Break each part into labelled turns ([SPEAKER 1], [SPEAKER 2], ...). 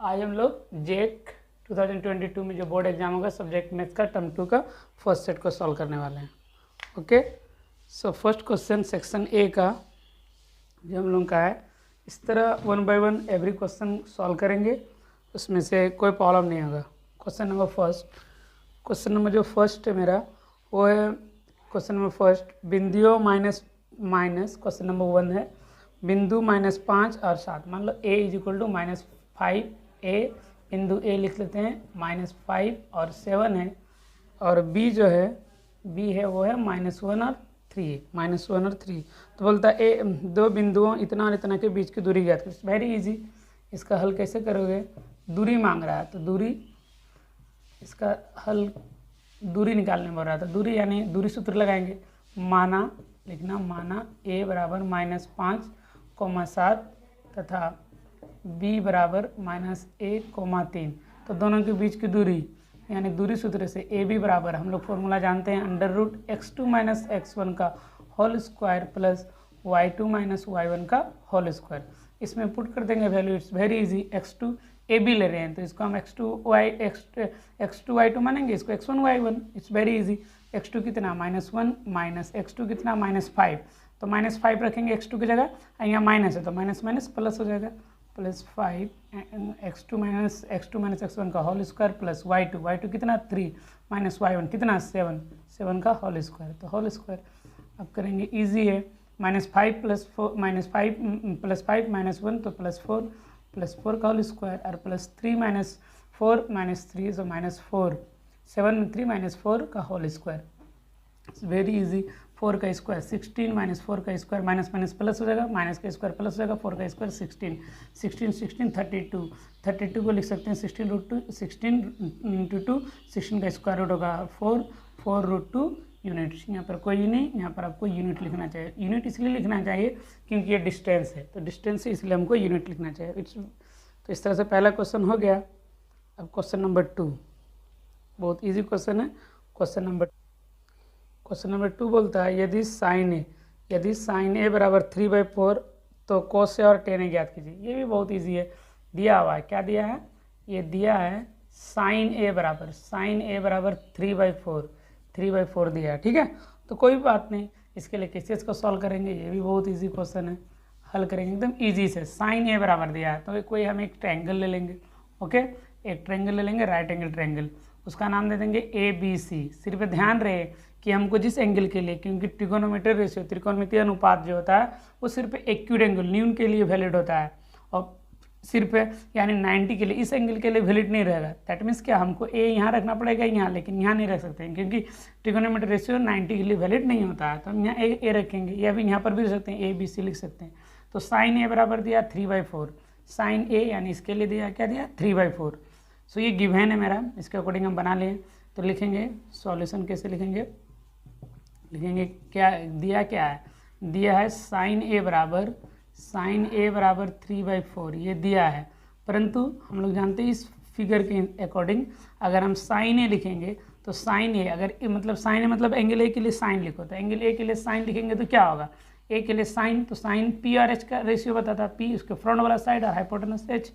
[SPEAKER 1] आज हम लोग जेक 2022 में जो बोर्ड एग्जाम होगा सब्जेक्ट मैथ का टर्म 2 का फर्स्ट सेट को सॉल्व करने वाले हैं। Okay, so first question section ए का जो हम लोग का है, इस तरह 1 बाय 1 एवरी क्वेश्चन सॉल्व करेंगे, उसमें से कोई प्रॉब्लम नहीं होगा। क्वेश्चन नंबर जो फर्स्ट है मेरा वो है क्वेश्चन नंबर फर्स्ट, बिंदुओं माइनस क्वेश्चन नंबर 1 है बिंदु -5 और 7। मान लो a is equal to -5 a, बिंदु a लिख लेते हैं -5 और 7 है, और b जो है वो है -1 और 3 तो बोलता है a दो बिंदुओं इतना और इतना के बीच की दूरी ज्ञात करो। वेरी इजी, इसका हल कैसे करोगे? दूरी मांग रहा है तो दूरी, इसका हल दूरी निकालने बोल रहा था। दूरी यानी दूरी सूत्र लगाएंगे, माना a बराबर -5, 7 तथा b बराबर -1, 3। तो दोनों के बीच की दूरी यानी दूरी सूत्र से ए बी बराबर, हम लोग फॉर्मूला जानते हैं, √x2 - x1 का whole square plus y2 - y1 का होल स्क्वायर। इसमें पुट कर देंगे value, it's very easy. x2 A B ले रहे हैं तो इसको हम x2 y2 मानेंगे, इसको x1 y1। It's very easy. x2 कितना -1 x2 कितना -5, तो -5 रखेंगे x2 की जगह, यहाँ माइनस है तो माइनस प्लस हो जाएगा, +5 x2 - x1 का होल स्क्वायर प्लस y2 कितना 3 माइनस y1 कितना 7 का होल स्क्वायर, तो होल स्क्वायर। अब करेंगे, इजी है। -5 + 4 -5 + 5 -1 तो +4 का होल स्क्वायर और +3 - 4 -3 तो -4, 7 में 3 -4 का होल स्क्वायर। Very easy. 4 का स्क्वायर 16 -4 का स्क्वायर, माइनस प्लस हो जाएगा, माइनस का स्क्वायर प्लस हो जाएगा, 4 का स्क्वायर 16 32 को लिख सकते हैं 16 × 2 16 का स्क्वायर रूट होगा 4 √2 यूनिट। यहाँ पर कोई नहीं, यहाँ पर आपको यूनिट लिखना चाहिए। यूनिट इसलिए लिखना चाहिए क्योंकि ये डिस्टेंस है, तो डिस्टेंस है इसलिए हमको यूनिट लिखना चाहिए। तो इस तरह से पहला क्वेश्चन हो गया। अब क्वेश्चन नंबर 2 बहुत ईजी क्वेश्चन है। क्वेश्चन नंबर 2 बोलता है, यदि साइन ए बराबर 3/4 तो cos ए और tan ए ज्ञात कीजिए। ये भी बहुत इजी है, दिया हुआ है। क्या दिया है? ये दिया है साइन ए बराबर 3/4 दिया है, ठीक है। तो कोई बात नहीं, इसके लिए कैसे इसको सॉल्व करेंगे, ये भी बहुत इजी क्वेश्चन है, हल करेंगे एकदम इजी से। साइन ए बराबर दिया है तो कोई हम एक ट्रायंगल ले लेंगे। ओके, एक ट्रायंगल ले लेंगे, राइट एंगल ट्रायंगल, उसका नाम दे देंगे ABC। सिर्फ ध्यान रहे कि हमको जिस एंगल के लिए, क्योंकि ट्रिगोनोमेट्री रेशियो त्रिकोणमितीय अनुपात जो होता है वो सिर्फ एक्यूट एंगल न्यून के लिए वैलिड होता है, और सिर्फ यानी 90 के लिए, इस एंगल के लिए वैलिड नहीं रहेगा। दैट मीन्स क्या, हमको ए यहाँ रखना पड़ेगा यहाँ, लेकिन यहाँ नहीं रख सकते हैं क्योंकि ट्रिगोनोमेट्री रेशियो 90 के लिए वैलिड नहीं होता है। तो हम यहाँ ए रखेंगे, या भी यहाँ पर भी रख सकते हैं, ABC लिख सकते हैं। तो साइन ए बराबर दिया 3/4, साइन ए यानी इसके लिए दिया, क्या दिया 3/4। सो ये गिवन है मेरा, इसके अकॉर्डिंग हम बना लिए। तो लिखेंगे सॉल्यूशन, कैसे लिखेंगे क्या है, दिया है साइन ए बराबर 3/4, ये दिया है। परंतु हम लोग जानते हैं इस फिगर के अकॉर्डिंग अगर हम साइन ए लिखेंगे तो साइन ए अगर साइन ए मतलब एंगल ए के लिए साइन लिखो, तो एंगल ए के लिए साइन लिखेंगे तो क्या होगा, ए के लिए साइन, तो साइन P और H का रेशियो बताता, P उसके फ्रंट वाला साइड और हाइपोटेनस H,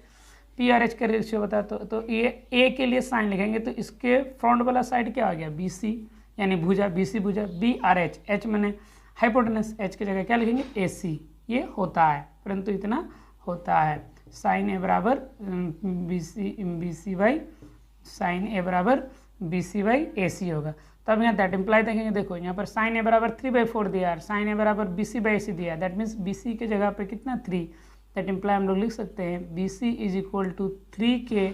[SPEAKER 1] P और H का रेशियो बता, तो ये ए के लिए साइन लिखेंगे तो इसके फ्रंट वाला साइड क्या हो गया BC यानी भुजा, BC भुजा, B और H मैंने हाइपोटेनस, H की जगह क्या लिखेंगे AC। ये होता है, परंतु इतना होता है, साइन ए बराबर BC/AC होगा। तब यहाँ दैट इम्प्लाई देखेंगे, देखो यहाँ पर साइन ए बराबर 3/4 दिया है, साइन ए बराबर BC/AC दिया है, दैट मीन्स BC के जगह पे कितना 3, दैट इम्प्लाई हम लोग लिख सकते हैं BC = 3K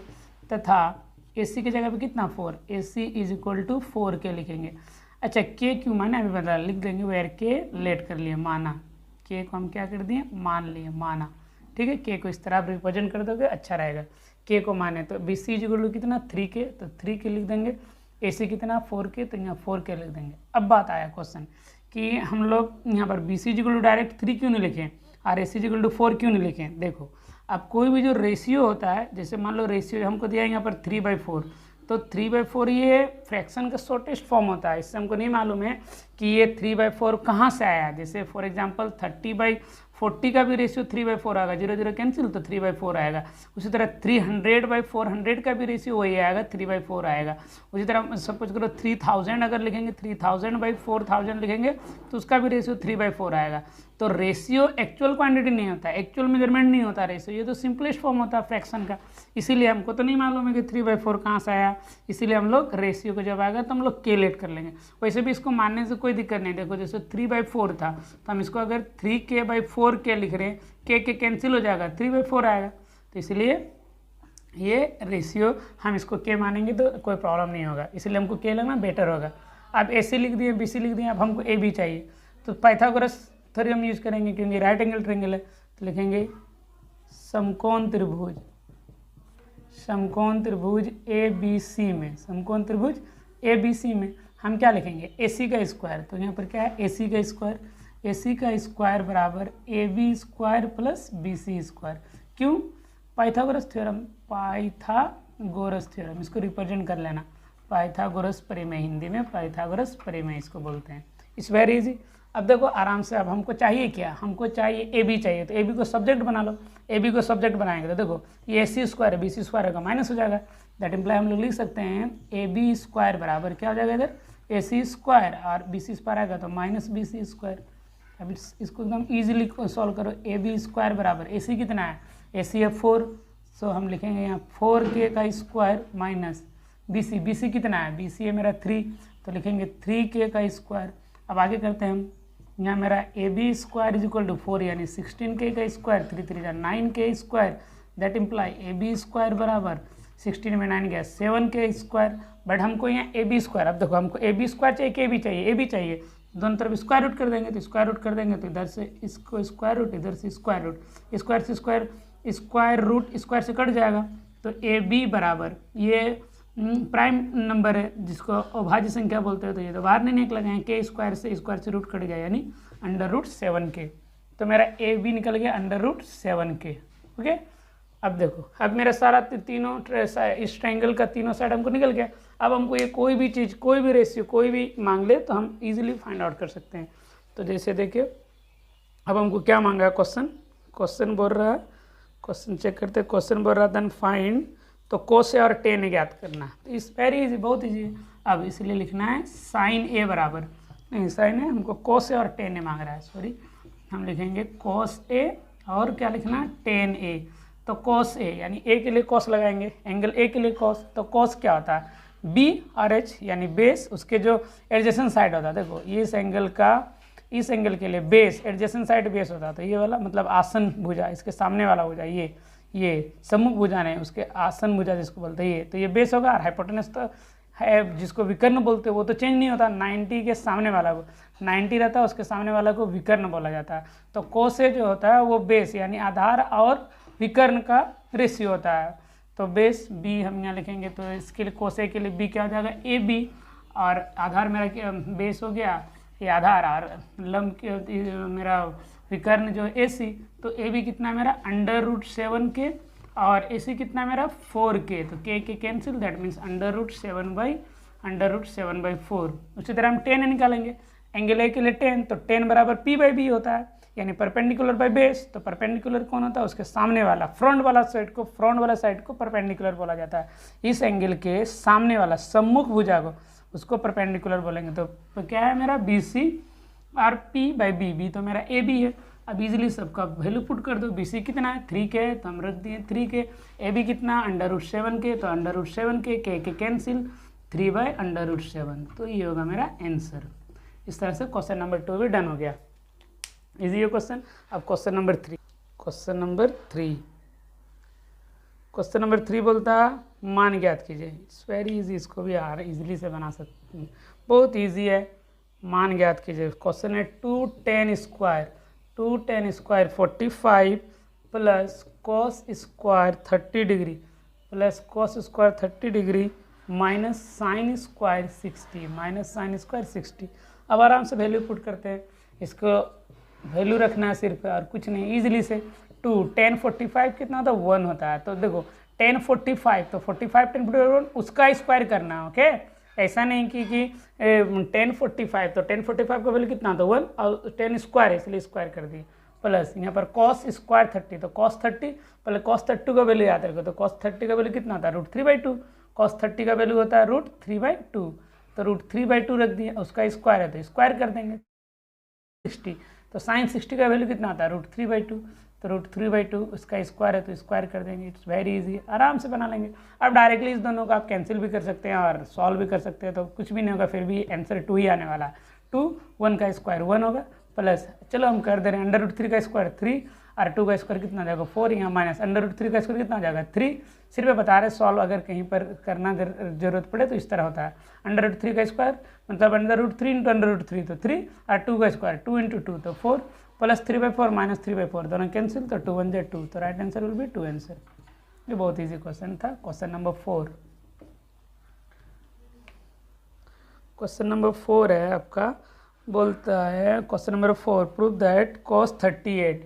[SPEAKER 1] तथा AC के जगह पे कितना 4, AC = 4K लिखेंगे। अच्छा, K क्यों माने अभी बता, लिख देंगे वेयर K लेट कर लिए, माना, K को हम क्या कर दिए, मान लिए, माना, ठीक है। K को इस तरह आप रिप्रेजेंट कर दोगे, अच्छा रहेगा। K को माने तो BC = कितना 3K, तो 3K लिख देंगे, AC कितना 4K, तो यहाँ 4K लिख देंगे। अब बात आया क्वेश्चन कि हम लोग यहाँ पर BC = डायरेक्ट 3 क्यों नहीं लिखें और AC = 4 क्यों नहीं लिखें। देखो, अब कोई भी जो रेशियो होता है, जैसे मान लो रेशियो हमको दिया है यहाँ पर 3/4, तो 3/4 ये फ्रैक्शन का शॉर्टेस्ट फॉर्म होता है। इससे हमको नहीं मालूम है कि ये 3/4 कहाँ से आया। जैसे फॉर एग्जांपल 30/4 40 का भी रेशियो 3/4 आएगा, 0 0 कैंसिल तो 3/4 आएगा। उसी तरह 300/400 का भी रेशियो वही आएगा, 3/4 आएगा। उसी तरह सपोज करो 3000 अगर लिखेंगे, 3000/4000 लिखेंगे तो उसका भी रेशियो 3/4 आएगा। तो रेशियो एक्चुअल क्वांटिटी नहीं होता, एक्चुअल मेजरमेंट नहीं होता रेशियो, ये तो सिंपलेस्ट फॉर्म होता है फ्रैक्शन का। इसीलिए हमको तो नहीं मालूम है कि 3/4 कहाँ से आया, इसीलिए हम लोग रेशियो को जब आएगा तो हम लोग के लेट कर लेंगे। वैसे भी इसको मानने से कोई दिक्कत नहीं। देखो जैसे 3/4 था तो हम इसको अगर 3k/4k लिख रहे हैं, के कैंसिल हो जाएगा, 3/4 आएगा। तो इसलिए ये रेशियो हम इसको के मानेंगे तो कोई प्रॉब्लम नहीं होगा, इसलिए हमको के लगना बेटर होगा। आप AC लिख दिए, BC लिख दिए, अब हमको AB चाहिए तो पाइथागोरस थ्योरम यूज करेंगे क्योंकि राइट एंगल ट्रायंगल है। तो लिखेंगे समकोण त्रिभुज, समकोण त्रिभुज ABC में, समकोण त्रिभुज ABC में हम क्या लिखेंगे, AC का स्क्वायर। तो यहाँ पर क्या है, AC का स्क्वायर, AC का स्क्वायर बराबर AB square plus BC square. क्यों, पाइथागोरस थ्योरम, पाइथागोरस थ्योरम, इसको रिप्रेजेंट कर लेना, पाइथागोरस परिमेय, हिंदी में पाइथागोरस परिमेय इसको बोलते हैं। It's very easy. अब देखो आराम से, अब हमको चाहिए क्या, हमको चाहिए AB चाहिए, तो AB को सब्जेक्ट बना लो। AB को सब्जेक्ट बनाएंगे तो देखो ये AC स्क्वायर है, BC स्क्वायर का माइनस हो जाएगा, दैट इम्प्लाई हम लोग लिख सकते हैं AB स्क्वायर बराबर क्या हो जाएगा इधर, AC स्क्वायर और BC स्क्वायर आएगा तो माइनस BC स्क्वायर। अब इसको एकदम ईजिली सॉल्व करो, AB स्क्वायर बराबर AC कितना है, AC है 4, सो हम लिखेंगे यहाँ 4k का स्क्वायर माइनस BC कितना है, BC है मेरा 3, तो लिखेंगे 3k का स्क्वायर। अब आगे करते हैं हम, यहाँ मेरा AB square is equal to 4 यानी 16k का square, 3 3 9k square, that imply AB square बराबर 16 में 9 गया 7k स्क्वायर। बट हमको यहाँ AB स्क्वायर, अब देखो हमको AB स्क्वायर चाहिए कि AB चाहिए, AB चाहिए, दोनों तरफ स्क्वायर रूट कर देंगे, तो स्क्वायर रूट कर देंगे तो इधर से इसको स्क्वायर रूट, इधर से स्क्वायर रूट, स्क्वायर से स्क्वायर, स्क्वायर रूट स्क्वायर से कट जाएगा, तो AB बराबर ये प्राइम नंबर है जिसको अभाज्य संख्या बोलते हैं, तो ये तो बाहर नहीं निकल गए, के स्क्वायर से रूट कट गया यानी √7k, तो मेरा AB निकल गया √7k। ओके, अब देखो अब मेरा सारा तीनों इस ट्रायंगल का तीनों साइड हमको निकल गया। अब हमको ये कोई भी चीज़, कोई भी रेशियो, कोई भी मांग ले तो हम इजीली फाइंड आउट कर सकते हैं। तो जैसे देखिए अब हमको क्या मांगा है, क्वेश्चन बोल रहा है, क्वेश्चन चेक करते हैं, क्वेश्चन बोल रहा है देन फाइंड, तो कोस और टेन ज्ञात करना, तो इस वेरी इजी, बहुत इजी है। अब इसलिए लिखना है साइन ए बराबर, नहीं साइन ए हमको कोस और टेन ए मांग रहा है, सॉरी, हम लिखेंगे कोस ए और क्या लिखना है, टेन ए। तो कोस ए यानी ए के लिए कोस लगाएंगे, एंगल ए के लिए कोस, तो कोस क्या होता है, बी और एच यानी बेस, उसके जो एडजेसेंट साइड होता है, देखो इस एंगल का, इस एंगल के लिए बेस, एडजेसेंट साइड बेस होता है, तो ये वाला मतलब आसन भुजा, इसके सामने वाला भुजा, ये सम्मुख भुजा नहीं, उसके आसन भुजा जिसको बोलते हैं, ये तो ये बेस होगा। और हाइपोटेनस तो है जिसको विकर्ण बोलते हैं, वो तो चेंज नहीं होता, 90 के सामने वाला को 90 रहता है, उसके सामने वाला को विकर्ण बोला जाता है। तो कोसे जो होता है वो बेस यानी आधार और विकर्ण का रेशियो होता है, तो बेस बी हम यहाँ लिखेंगे, तो इसके लिए कोसे के लिए बी क्या हो जाएगा, AB, और आधार मेरा बेस हो गया ये आधार, और लंब मेरा विकर्ण जो AC, तो AB कितना मेरा √7k और AC कितना मेरा 4k, तो k कैंसिल, दैट मीन्स √7/4। उसी तरह हम 10 निकालेंगे, एंगल ए के लिए 10, तो 10 बराबर P/B होता है यानी परपेंडिकुलर बाय बेस, तो परपेंडिकुलर कौन होता है, उसके सामने वाला, फ्रंट वाला साइड को परपेंडिकुलर बोला जाता है। इस एंगल के सामने वाला सम्मुख भुजा को उसको परपेंडिकुलर बोलेंगे। तो क्या है मेरा BC और P/B, B तो मेरा AB है। अब इजीली सबका वैल्यू पुट कर दो, BC कितना है 3k है तो हम रख दिए 3k, AB कितना √7k, तो √7k, k कैंसिल, 3/√7, तो ये होगा मेरा आंसर। इस तरह से क्वेश्चन नंबर 2 भी डन हो गया, इजी है क्वेश्चन। अब क्वेश्चन नंबर 3 बोलता है मान ज्ञात कीजिए, इट्स वेरी इजी, इसको भी इजीली से बना सकते हैं, बहुत इजी है, मान ज्ञात कीजिए। क्वेश्चन है 2tan square 45 plus cos square 30 degree plus cos square 30 degree minus sine square 60। अब आराम से वैल्यू पुट करते हैं, इसको वैल्यू रखना है सिर्फ और कुछ नहीं, इजीली से 10 45 कितना होता है 1 होता है, तो देखो 10 45, तो 45 10 45 उसका स्क्वायर करना है, ओके। ऐसा नहीं कि 10 45, तो 10 45 का वैल्यू कितना था 1 और 10 स्क्वायर है इसलिए स्क्वायर कर दिए, प्लस यहाँ पर कॉस स्क्वायर 30, तो कॉस 30 पहले कॉस 30 का वैल्यू याद रखो, तो कॉस 30 का वैल्यू कितना होता है √3/2, कॉस 30 का वैल्यू होता है √3/2, तो √3/2 रख दिया, उसका स्क्वायर है तो स्क्वायर कर देंगे 60, तो साइन 60 का वैल्यू कितना आता है √3/2, तो √3/2 उसका स्क्वायर है तो स्क्वायर कर देंगे। इट्स वेरी इजी, आराम से बना लेंगे। अब डायरेक्टली इस दोनों का आप कैंसिल भी कर सकते हैं और सॉल्व भी कर सकते हैं, तो कुछ भी नहीं होगा, फिर भी आंसर 2 ही आने वाला है। 2, 1 का स्क्वायर 1 होगा, प्लस चलो हम कर दे रहे हैं √3 का स्क्वायर 3 और 2 का स्क्वायर कितना जाएगा 4, यहाँ माइनस √3 का स्क्वायर कितना जाएगा 3। सिर्फ बता रहे सॉल्व अगर कहीं पर करना जरूरत पड़े तो इस तरह होता है। √3 का स्क्वायर मतलब √3 × √3 तो 3 और 2 का स्क्वायर 2 × 2 तो 4 प्लस 3/4 माइनस 3/4 दोनों कैंसिल, तो 2 × 1 = 2, तो right answer will be 2 answer. ये बहुत इजी क्वेश्चन था। क्वेश्चन नंबर 4, क्वेश्चन नंबर 4 है आपका, बोलता है question number 4, prove that cos 38,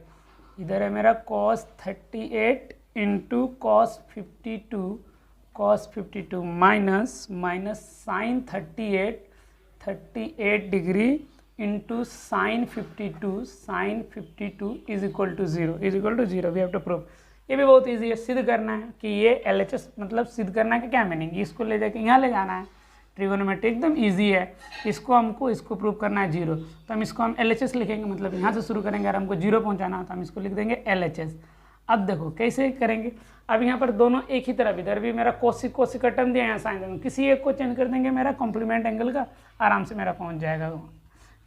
[SPEAKER 1] इधर है मेरा cos 38 into cos 52 minus sine 38 degree into sine 52 is equal to 0 we have to prove. ये भी बहुत इजी है, सिद्ध करना है कि ये LHS मतलब सिद्ध करना है कि क्या मीनिंग, इसको ले जाके यहाँ ले जाना है। ट्रिगोनोमेट्री एकदम इजी है, इसको प्रूव करना है 0, तो हम इसको LHS लिखेंगे, मतलब यहाँ से शुरू करेंगे और हमको 0 पहुँचाना तो हम इसको लिख देंगे LHS। अब देखो कैसे करेंगे, अब यहाँ पर दोनों एक ही तरफ, इधर भी मेरा कोसिक का टर्म दिया, यहाँ साइन देंगे, किसी एक को चेंज कर देंगे, मेरा कॉम्प्लीमेंट एंगल का आराम से मेरा पहुँच जाएगा।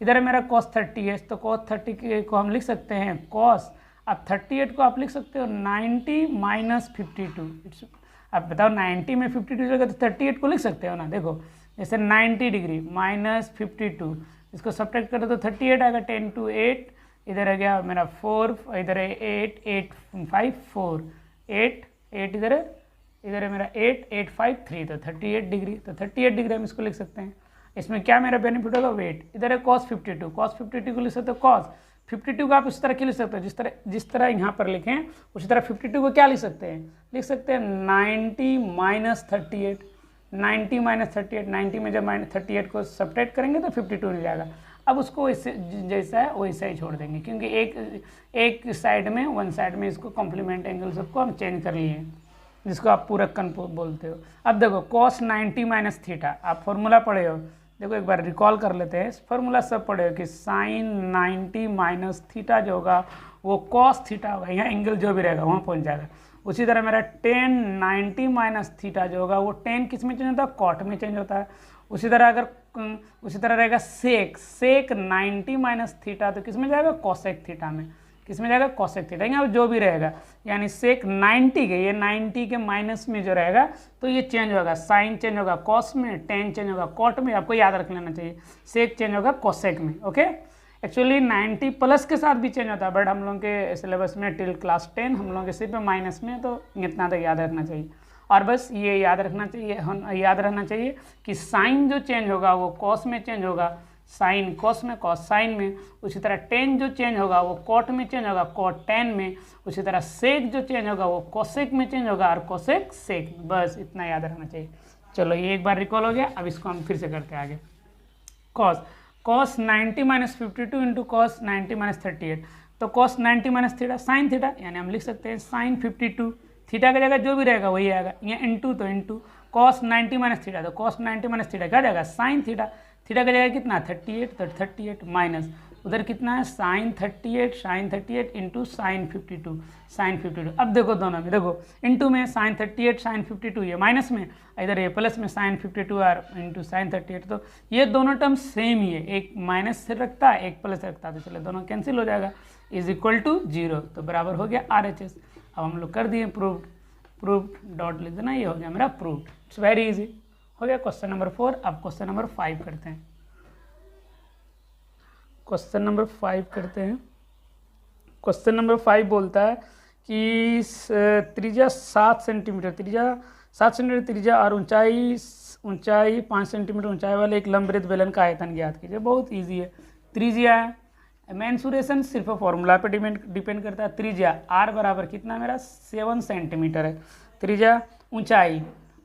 [SPEAKER 1] इधर है मेरा cos 30 है, तो cos 30 को हम लिख सकते हैं cos, अब 38 को आप लिख सकते हो 90 माइनस 52। अब बताओ 90 में 52 जगह तो 38 को लिख सकते हो ना, देखो जैसे 90 डिग्री माइनस 52, इसको सब्ट्रैक्ट करो तो 38 आएगा, 10 × 8 इधर आ गया मेरा 4, इधर है 8 5 4 8 इधर है मेरा 8 5 3, तो 38 डिग्री, तो 38 डिग्री हम इसको लिख सकते हैं। इसमें क्या मेरा बेनिफिट होगा वेट, इधर है cos 52 को लिख सकते हो cos 52 को आप इस तरह क्यों लिख सकते हो, जिस तरह यहाँ पर लिखें उसी तरह 52 को क्या लिख सकते हैं 90 माइनस 38, 90 में जब -38 को सब्ट्रैक्ट करेंगे तो 52 मिल जाएगा। अब उसको इससे जैसा है वैसा ही छोड़ देंगे, क्योंकि एक साइड में वन साइड में इसको कॉम्प्लीमेंट एंगल सबको हम चेंज कर लिए हैं, जिसको आप पूरक कन बोलते हो। अब देखो cos 90 माइनस थीटा, आप फॉर्मूला पढ़े हो, देखो एक बार रिकॉल कर लेते हैं, फॉर्मूला सब पढ़े हो कि साइन 90 माइनस थीटा जो होगा वो cos थीटा होगा, यहाँ एंगल जो भी रहेगा वहाँ पहुँच जाएगा। उसी तरह मेरा tan 90 माइनस थीटा जो होगा वो tan किस में चेंज होता है, कॉट में चेंज होता है। उसी तरह रहेगा सेक 90 माइनस थीटा तो किस में जाएगा, कोसेक थीटा में, किस में जाएगा, कोसेक थीटा। यहाँ जो भी रहेगा यानी सेक 90 के, ये 90 के माइनस में जो रहेगा तो ये चेंज होगा, साइन चेंज होगा कॉस में, टेन चेंज होगा कॉट में, आपको याद रख लेना चाहिए, सेक चेंज होगा कोसेक में। ओके, एक्चुअली 90 प्लस के साथ भी चेंज होता है, बट हम लोग के सिलेबस में टिल क्लास 10 हम लोग के सिर्फ माइनस में, तो इतना तक याद रखना चाहिए। और बस ये याद रहना चाहिए कि साइन जो चेंज होगा वो कॉस में चेंज होगा, साइन कॉस में, कॉस साइन में। उसी तरह टेन जो चेंज होगा वो कॉट में चेंज होगा, कॉट टेन में। उसी तरह सेक जो चेंज होगा वो कोसेक में चेंज होगा और कोसेक सेक में। बस इतना याद रखना चाहिए। चलो ये एक बार रिकॉल हो गया, अब इसको हम फिर से करते हैं आगे। cos 90 minus 52 into cos 90 minus 38, तो cos 90 minus theta sine theta, यानी हम लिख सकते हैं साइन 52, थीटा की जगह जो भी रहेगा वही आएगा, यहाँ इंटू तो इंटू cos 90 माइनस थीटा, तो cos 90 माइनस थीटा क्या जाएगा, साइन थीटा, थीटा की जगह कितना 38, तो 38 माइनस उधर कितना है साइन 38 इंटू साइन 52। अब देखो दोनों में, देखो इंटू में साइन 38 साइन 52, ये माइनस में, इधर ये प्लस में साइन 52 और इंटू साइन 38, तो ये दोनों टर्म सेम ही है, एक माइनस से रखता है एक प्लस रखता है, तो चलो दोनों कैंसिल हो जाएगा, इज इक्वल टू 0, तो बराबर हो गया RHS। अब हम लोग कर दिए प्रूव्ड डॉट लिख देना, ये हो गया मेरा प्रूव्ड। इट्स वेरी इजी, हो गया क्वेश्चन नंबर 4। अब क्वेश्चन नंबर 5 करते हैं। क्वेश्चन नंबर 5 करते हैं। क्वेश्चन नंबर 5 बोलता है कि त्रिज्या 7 सेंटीमीटर, त्रिज्या और ऊंचाई 5 सेंटीमीटर ऊंचाई वाले एक लंबवृत्त बेलन का आयतन ज्ञात कीजिए। बहुत इजी है, त्रिज्या है, मेंसुरेशन सिर्फ फॉर्मूला पे डिपेंड करता है। त्रिज्या r बराबर कितना मेरा 7 सेंटीमीटर है, त्रिज्या ऊंचाई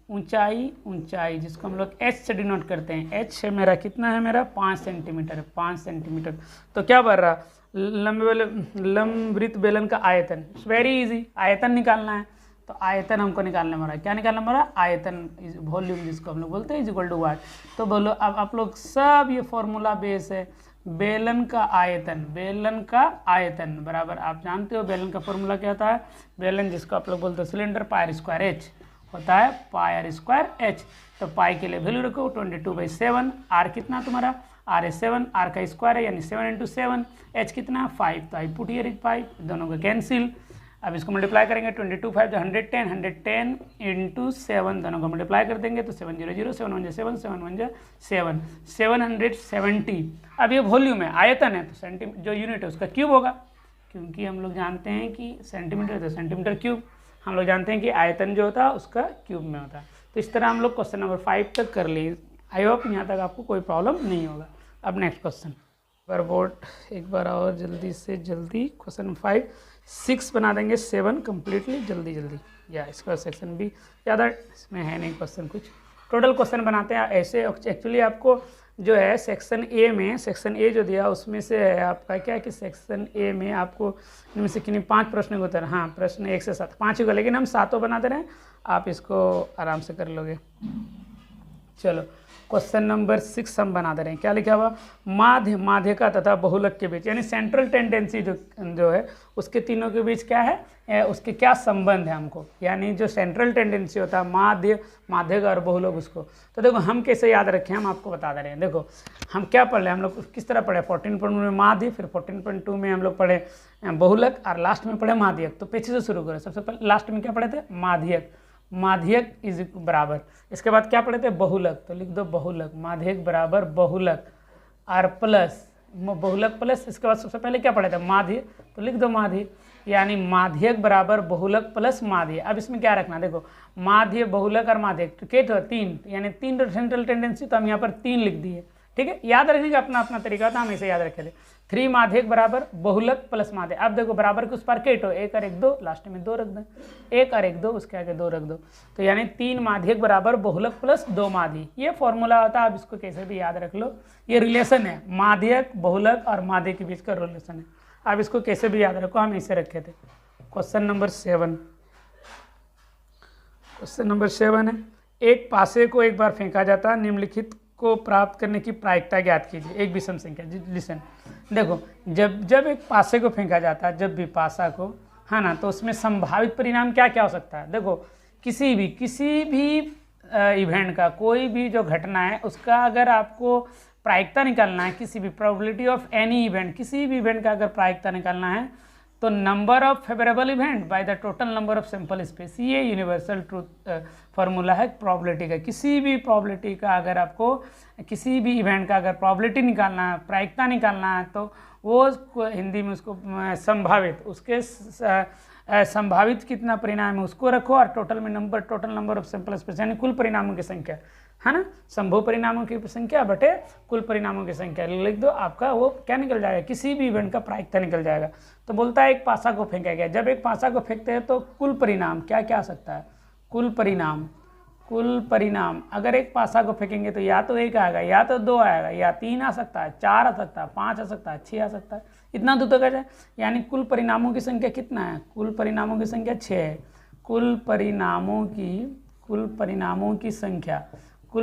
[SPEAKER 1] ऊंचाई, ऊंचाई जिसको हम लोग h से डिनोट करते हैं, h है मेरा कितना है, मेरा 5 सेंटीमीटर, 5 सेंटीमीटर। तो क्या बढ़ रहा, लंबवृत्त बेलन का आयतन, वेरी इजी, आयतन निकालना है। तो आयतन हमको निकालना पड़ा, क्या निकालना पड़ा, आयतन, वॉल्यूम जिसको हम लोग बोलते हैं, इज इक्वल टू वाट। तो बोलो अब आप लोग सब ये फॉर्मूला बेस है, बेलन का आयतन, बेलन का आयतन बराबर, आप जानते हो बेलन का फॉर्मूला क्या होता है, बेलन जिसको आप लोग बोलते हैं सिलेंडर, पाई स्क्वायर एच होता है, पाई स्क्वायर एच। तो पाई के लिए वैल्यू रखो 22/7, आर कितना तुम्हारा, आर है 7, आर का स्क्वायर है यानी 7 × 7, एच कितना 5, तो आई पुट हियर इज 5, दोनों का कैंसिल। अब इसको मल्टीप्लाई करेंगे, 22 5 जो 110, 110 × 7, दोनों को मल्टीप्लाई कर देंगे तो 700, 7 1 7, 7 1 7, 770। अब ये वॉल्यूम है, आयतन है, तो सेंटीमीटर जो यूनिट है उसका क्यूब होगा, क्योंकि हम लोग जानते हैं कि सेंटीमीटर तो सेंटीमीटर क्यूब, हम लोग जानते हैं कि आयतन जो होता है उसका क्यूब में होता है। तो इस तरह हम लोग क्वेश्चन नंबर 5 तक कर लिए। आई होप यहाँ तक आपको कोई प्रॉब्लम नहीं होगा। अब नेक्स्ट क्वेश्चन पर बोर्ड एक बार और जल्दी से जल्दी, क्वेश्चन 5 6 बना देंगे, 7 कम्प्लीटली जल्दी जल्दी, या इसका सेक्शन भी ज़्यादा इसमें है नहीं क्वेश्चन, कुछ टोटल क्वेश्चन बनाते हैं ऐसे। एक्चुअली आपको जो है सेक्शन ए में, सेक्शन ए जो दिया उसमें से है आपका क्या कि सेक्शन ए में आपको इनमें से किन्हीं 5 प्रश्न को उत्तर, हाँ प्रश्न 1 से 7 5 ही को, लेकिन हम 7 बना दे रहे हैं, आप इसको आराम से कर लोगे। चलो क्वेश्चन नंबर 6 हम बना दे रहे हैं, क्या लिखा हुआ, माध्य, माध्यिका तथा बहुलक के बीच, यानी सेंट्रल टेंडेंसी जो है उसके तीनों के बीच क्या है, उसके क्या संबंध है हमको, यानी जो सेंट्रल टेंडेंसी होता है माध्य, माध्यिका और बहुलक उसको। तो देखो हम कैसे याद रखें, हम आपको बता दे रहे हैं। देखो हम क्या पढ़ रहे हैं, हम लोग किस तरह पढ़े, 14.1 में माध्य, फिर 14.2 में हम लोग पढ़े बहुलक और लास्ट में पढ़े माध्यक। तो पीछे से शुरू करें, सबसे पहले लास्ट में क्या पढ़े थे, माध्यक, माध्यक इज बराबर, इसके बाद क्या पढ़े थे, बहुलक, तो लिख दो बहुलक, माध्यक बराबर बहुलक और प्लस बहुलक प्लस, इसके बाद सबसे पहले क्या पढ़े थे, माध्य, तो लिख दो माध्य, यानी माध्यक बराबर बहुलक प्लस माध्य। अब इसमें क्या रखना, देखो माध्य, बहुलक और माध्यक तो क्या, 3, यानी 3 सेंट्रल टेंडेंसी, तो हम यहाँ पर 3 लिख दिए, ठीक है। याद रखने का अपना अपना तरीका था, हम इसे याद रखे थे। 3 माध्यक बराबर बहुलक प्लस माध्य। अब देखो बराबर के उस पर केटो, 1 और 1 2, लास्ट में 2 रख दें, 1 और 1 2, उसके आगे 2 रख दो, तो यानी 3 माध्यक बराबर बहुलक प्लस 2 माध्य। ये फॉर्मूला होता है, आप इसको कैसे भी याद रख लो, ये रिलेशन है, माध्यक, बहुलक और माध्य के बीच का रिलेशन है, आप इसको कैसे भी याद रखो, हम इसे रखे थे। क्वेश्चन नंबर 7, क्वेश्चन नंबर 7 है, एक पासे को एक बार फेंका जाता है, निम्नलिखित को प्राप्त करने की प्रायिकता ज्ञात कीजिए। एक विषम संख्या, लिसन, देखो जब एक पासे को फेंका जाता है, जब भी पासा को, है ना, तो उसमें संभावित परिणाम क्या क्या हो सकता है। देखो किसी भी इवेंट का, कोई भी जो घटना है उसका अगर आपको प्रायिकता निकालना है, किसी भी प्रोबेबिलिटी ऑफ एनी इवेंट, किसी भी इवेंट का अगर प्रायिकता निकालना है, तो number of favourable event by the total number of sample space, ये यूनिवर्सल ट्रूथ फार्मूला है प्रोबेबिलिटी का। किसी भी प्रोबेबिलिटी का अगर आपको, किसी भी इवेंट का अगर प्रोबेबिलिटी निकालना है, प्रायिकता निकालना है, तो वो हिंदी में उसको संभावित, उसके संभावित कितना परिणाम है उसको रखो, और टोटल में total number of sample space यानी कुल परिणामों की संख्या, है ना, संभव परिणामों की संख्या बटे कुल परिणामों की संख्या लिख दो, आपका वो क्या निकल जाएगा, किसी भी इवेंट का प्रायिकता निकल जाएगा। तो बोलता है एक पासा को फेंका गया, जब एक पासा को फेंकते हैं तो कुल परिणाम क्या क्या आ सकता है, कुल परिणाम अगर एक पासा को फेंकेंगे तो या तो 1 आएगा, या तो 2 आएगा, या 3 आ सकता है, 4 आ सकता है, 5 आ सकता है, 6 आ सकता है, इतना दूर तक आ जाए, यानी कुल परिणामों की संख्या कितना है, कुल परिणामों की संख्या 6 है। कुल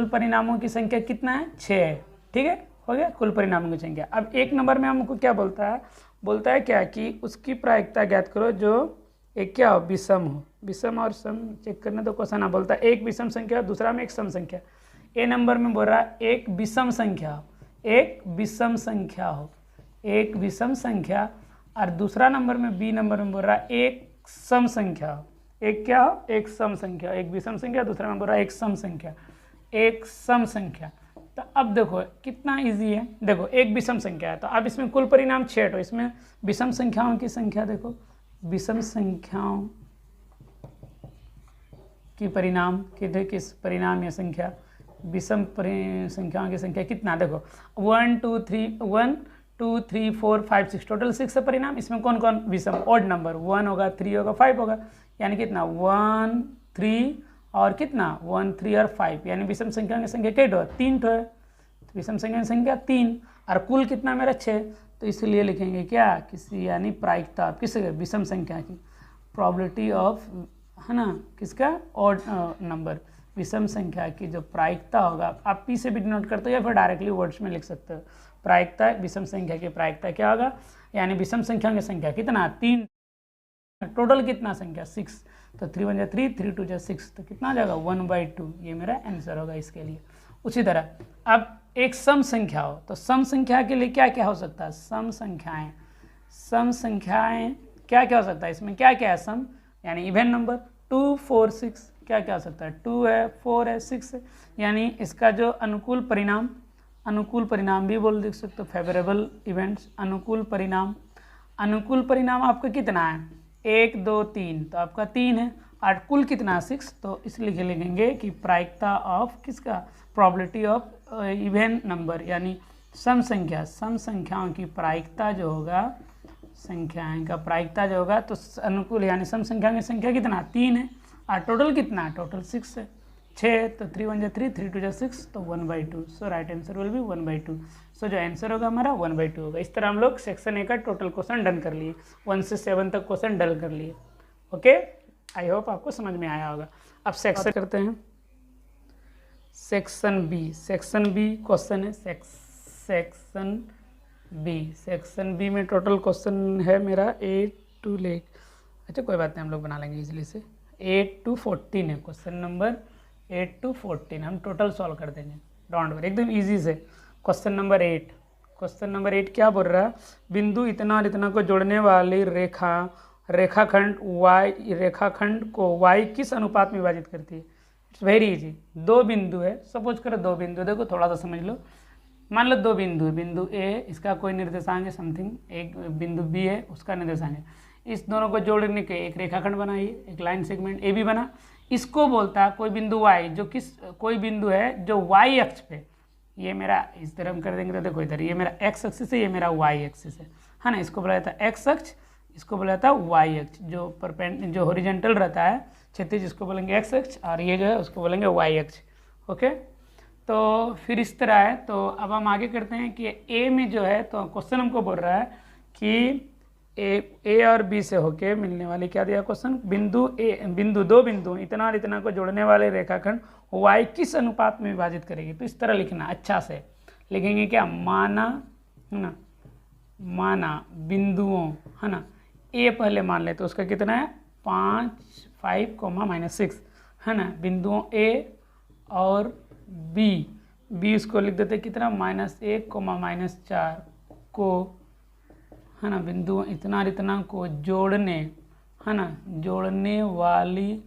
[SPEAKER 1] परिणामों की संख्या कितना है, 6 है, ठीक है, हो गया कुल परिणामों की संख्या। अब 1 नंबर में हमको क्या बोलता है क्या कि उसकी प्रायिकता ज्ञात करो जो एक क्या हो, विषम हो, विषम और सम चेक करने तो क्वेश्चन बोलता है एक विषम संख्या, दूसरा में एक सम संख्या। ए नंबर में बोल रहा है एक विषम संख्या हो, एक विषम संख्या, और दूसरा नंबर में बी नंबर में बोल रहा है एक सम संख्या हो, एक क्या हो, एक सम संख्या, एक विषम संख्या, दूसरा में बोल रहा है एक सम संख्या। तो अब देखो कितना इजी है, देखो एक विषम संख्या है, तो अब इसमें कुल परिणाम 6, तो इसमें विषम संख्याओं की संख्या देखो, विषम संख्याओं की परिणाम किस परिणाम या संख्या, विषम संख्याओं की संख्या कितना, देखो 1 2 3 4 5 6, टोटल 6 है परिणाम। इसमें कौन कौन विषम, ऑड नंबर, 1 होगा, 3 होगा, 5 होगा, यानी कितना 1 3 और कितना 1 3 और 5, यानी विषम संख्या की संख्या क्या है 3 ठो है, तो विषम संख्या की संख्या 3 और कुल कितना मेरा 6, तो इसलिए लिखेंगे क्या किसी यानी प्रायिकता किस विषम संख्या की प्रोबेबिलिटी ऑफ है ना किसका ऑड नंबर विषम संख्या की जो प्रायिकता होगा, आप पी से भी डिनोट करते हो या फिर डायरेक्टली वर्ड्स में लिख सकते हो। प्रायिकता विषम संख्या की प्रायिकता क्या होगा, यानी विषम संख्या की संख्या कितना 3, टोटल कितना संख्या 6, तो 3 1 3 3 2 6, तो कितना आ जाएगा 1/2, ये मेरा आंसर होगा इसके लिए। उसी तरह अब एक सम संख्या हो तो सम संख्या के लिए क्या क्या हो सकता है, सम संख्याएं क्या क्या हो सकता है, इसमें क्या क्या है सम, यानी इवन नंबर 2 4 6, क्या क्या हो सकता है 2 है 4 है 6 है, यानी इसका जो अनुकूल परिणाम भी बोल देख सकते हो, फेवरेबल इवेंट्स अनुकूल परिणाम आपका कितना है 1 2 3, तो आपका 3 है और कुल कितना 6, तो इसलिए लिखेंगे कि प्रायिकता ऑफ किसका प्रोबेबिलिटी ऑफ इवन नंबर, यानी सम संख्याओं की प्रायिकता जो होगा, संख्याएं का प्रायिकता जो होगा तो अनुकूल यानी सम संख्या की संख्या कितना 3 है और टोटल कितना टोटल 6 है, 6, तो 3 1 3 3 2 6, तो 1/2, सो राइट आंसर विल बी 1/2। सो जो आंसर होगा हमारा 1/2 होगा। इस तरह हम लोग सेक्शन ए का टोटल क्वेश्चन डन कर लिए, 1 से 7 तक क्वेश्चन डन कर लिए। ओके, आई होप आपको समझ में आया होगा। अब सेक्शन करते हैं सेक्शन बी क्वेश्चन है सेक्शन बी में टोटल क्वेश्चन है मेरा 8 to लेक, अच्छा कोई बात नहीं हम लोग बना लेंगे इजीली से, 8 to 14 है क्वेश्चन नंबर 8 to 14 हम टोटल सॉल्व कर देंगे, डोंट वरी एकदम इजी से। क्वेश्चन नंबर 8 क्या बोल रहा है, बिंदु इतना और इतना को जोड़ने वाली रेखाखंड को y किस अनुपात में विभाजित करती है। इट्स वेरी इजी, 2 बिंदु है, सपोज करो 2 बिंदु, देखो थोड़ा सा समझ लो, मान लो 2 बिंदु है, बिंदु ए इसका कोई निर्देशांक है समथिंग, एक बिंदु बी है उसका निर्देशांक है, इस दोनों को जोड़ने के एक रेखाखंड बनाइए, एक लाइन सेगमेंट ए बी बना, इसको बोलता है कोई बिंदु y जो कोई बिंदु है जो y अक्ष पे, ये मेरा इस तरह हम कर देंगे तो देखो इधर ये मेरा x एक्सिस है, ये मेरा y एक्सिस है ना, इसको बोला जाता है x अक्ष, इसको बोला जाता है y अक्ष, जो हॉरिजॉन्टल रहता है क्षैतिज इसको बोलेंगे x अक्ष और ये जो है उसको बोलेंगे y अक्ष। ओके, तो फिर इस तरह है, तो अब हम आगे करते हैं कि a में जो है तो क्वेश्चन हमको बोल रहा है कि ए और बी से होके मिलने वाली क्या दिया क्वेश्चन, दो बिंदु इतना और इतना को जोड़ने वाले रेखाखंड y किस अनुपात में विभाजित करेगी। तो इस तरह लिखना, अच्छा से लिखेंगे क्या, माना बिंदुओं है ना, ए पहले मान ले तो उसका कितना है 5 5, है ना, बिंदुओं ए और बी उसको लिख देते कितना -1, -4 को है ना, बिंदु इतना और इतना को जोड़ने है ना, जोड़ने वाली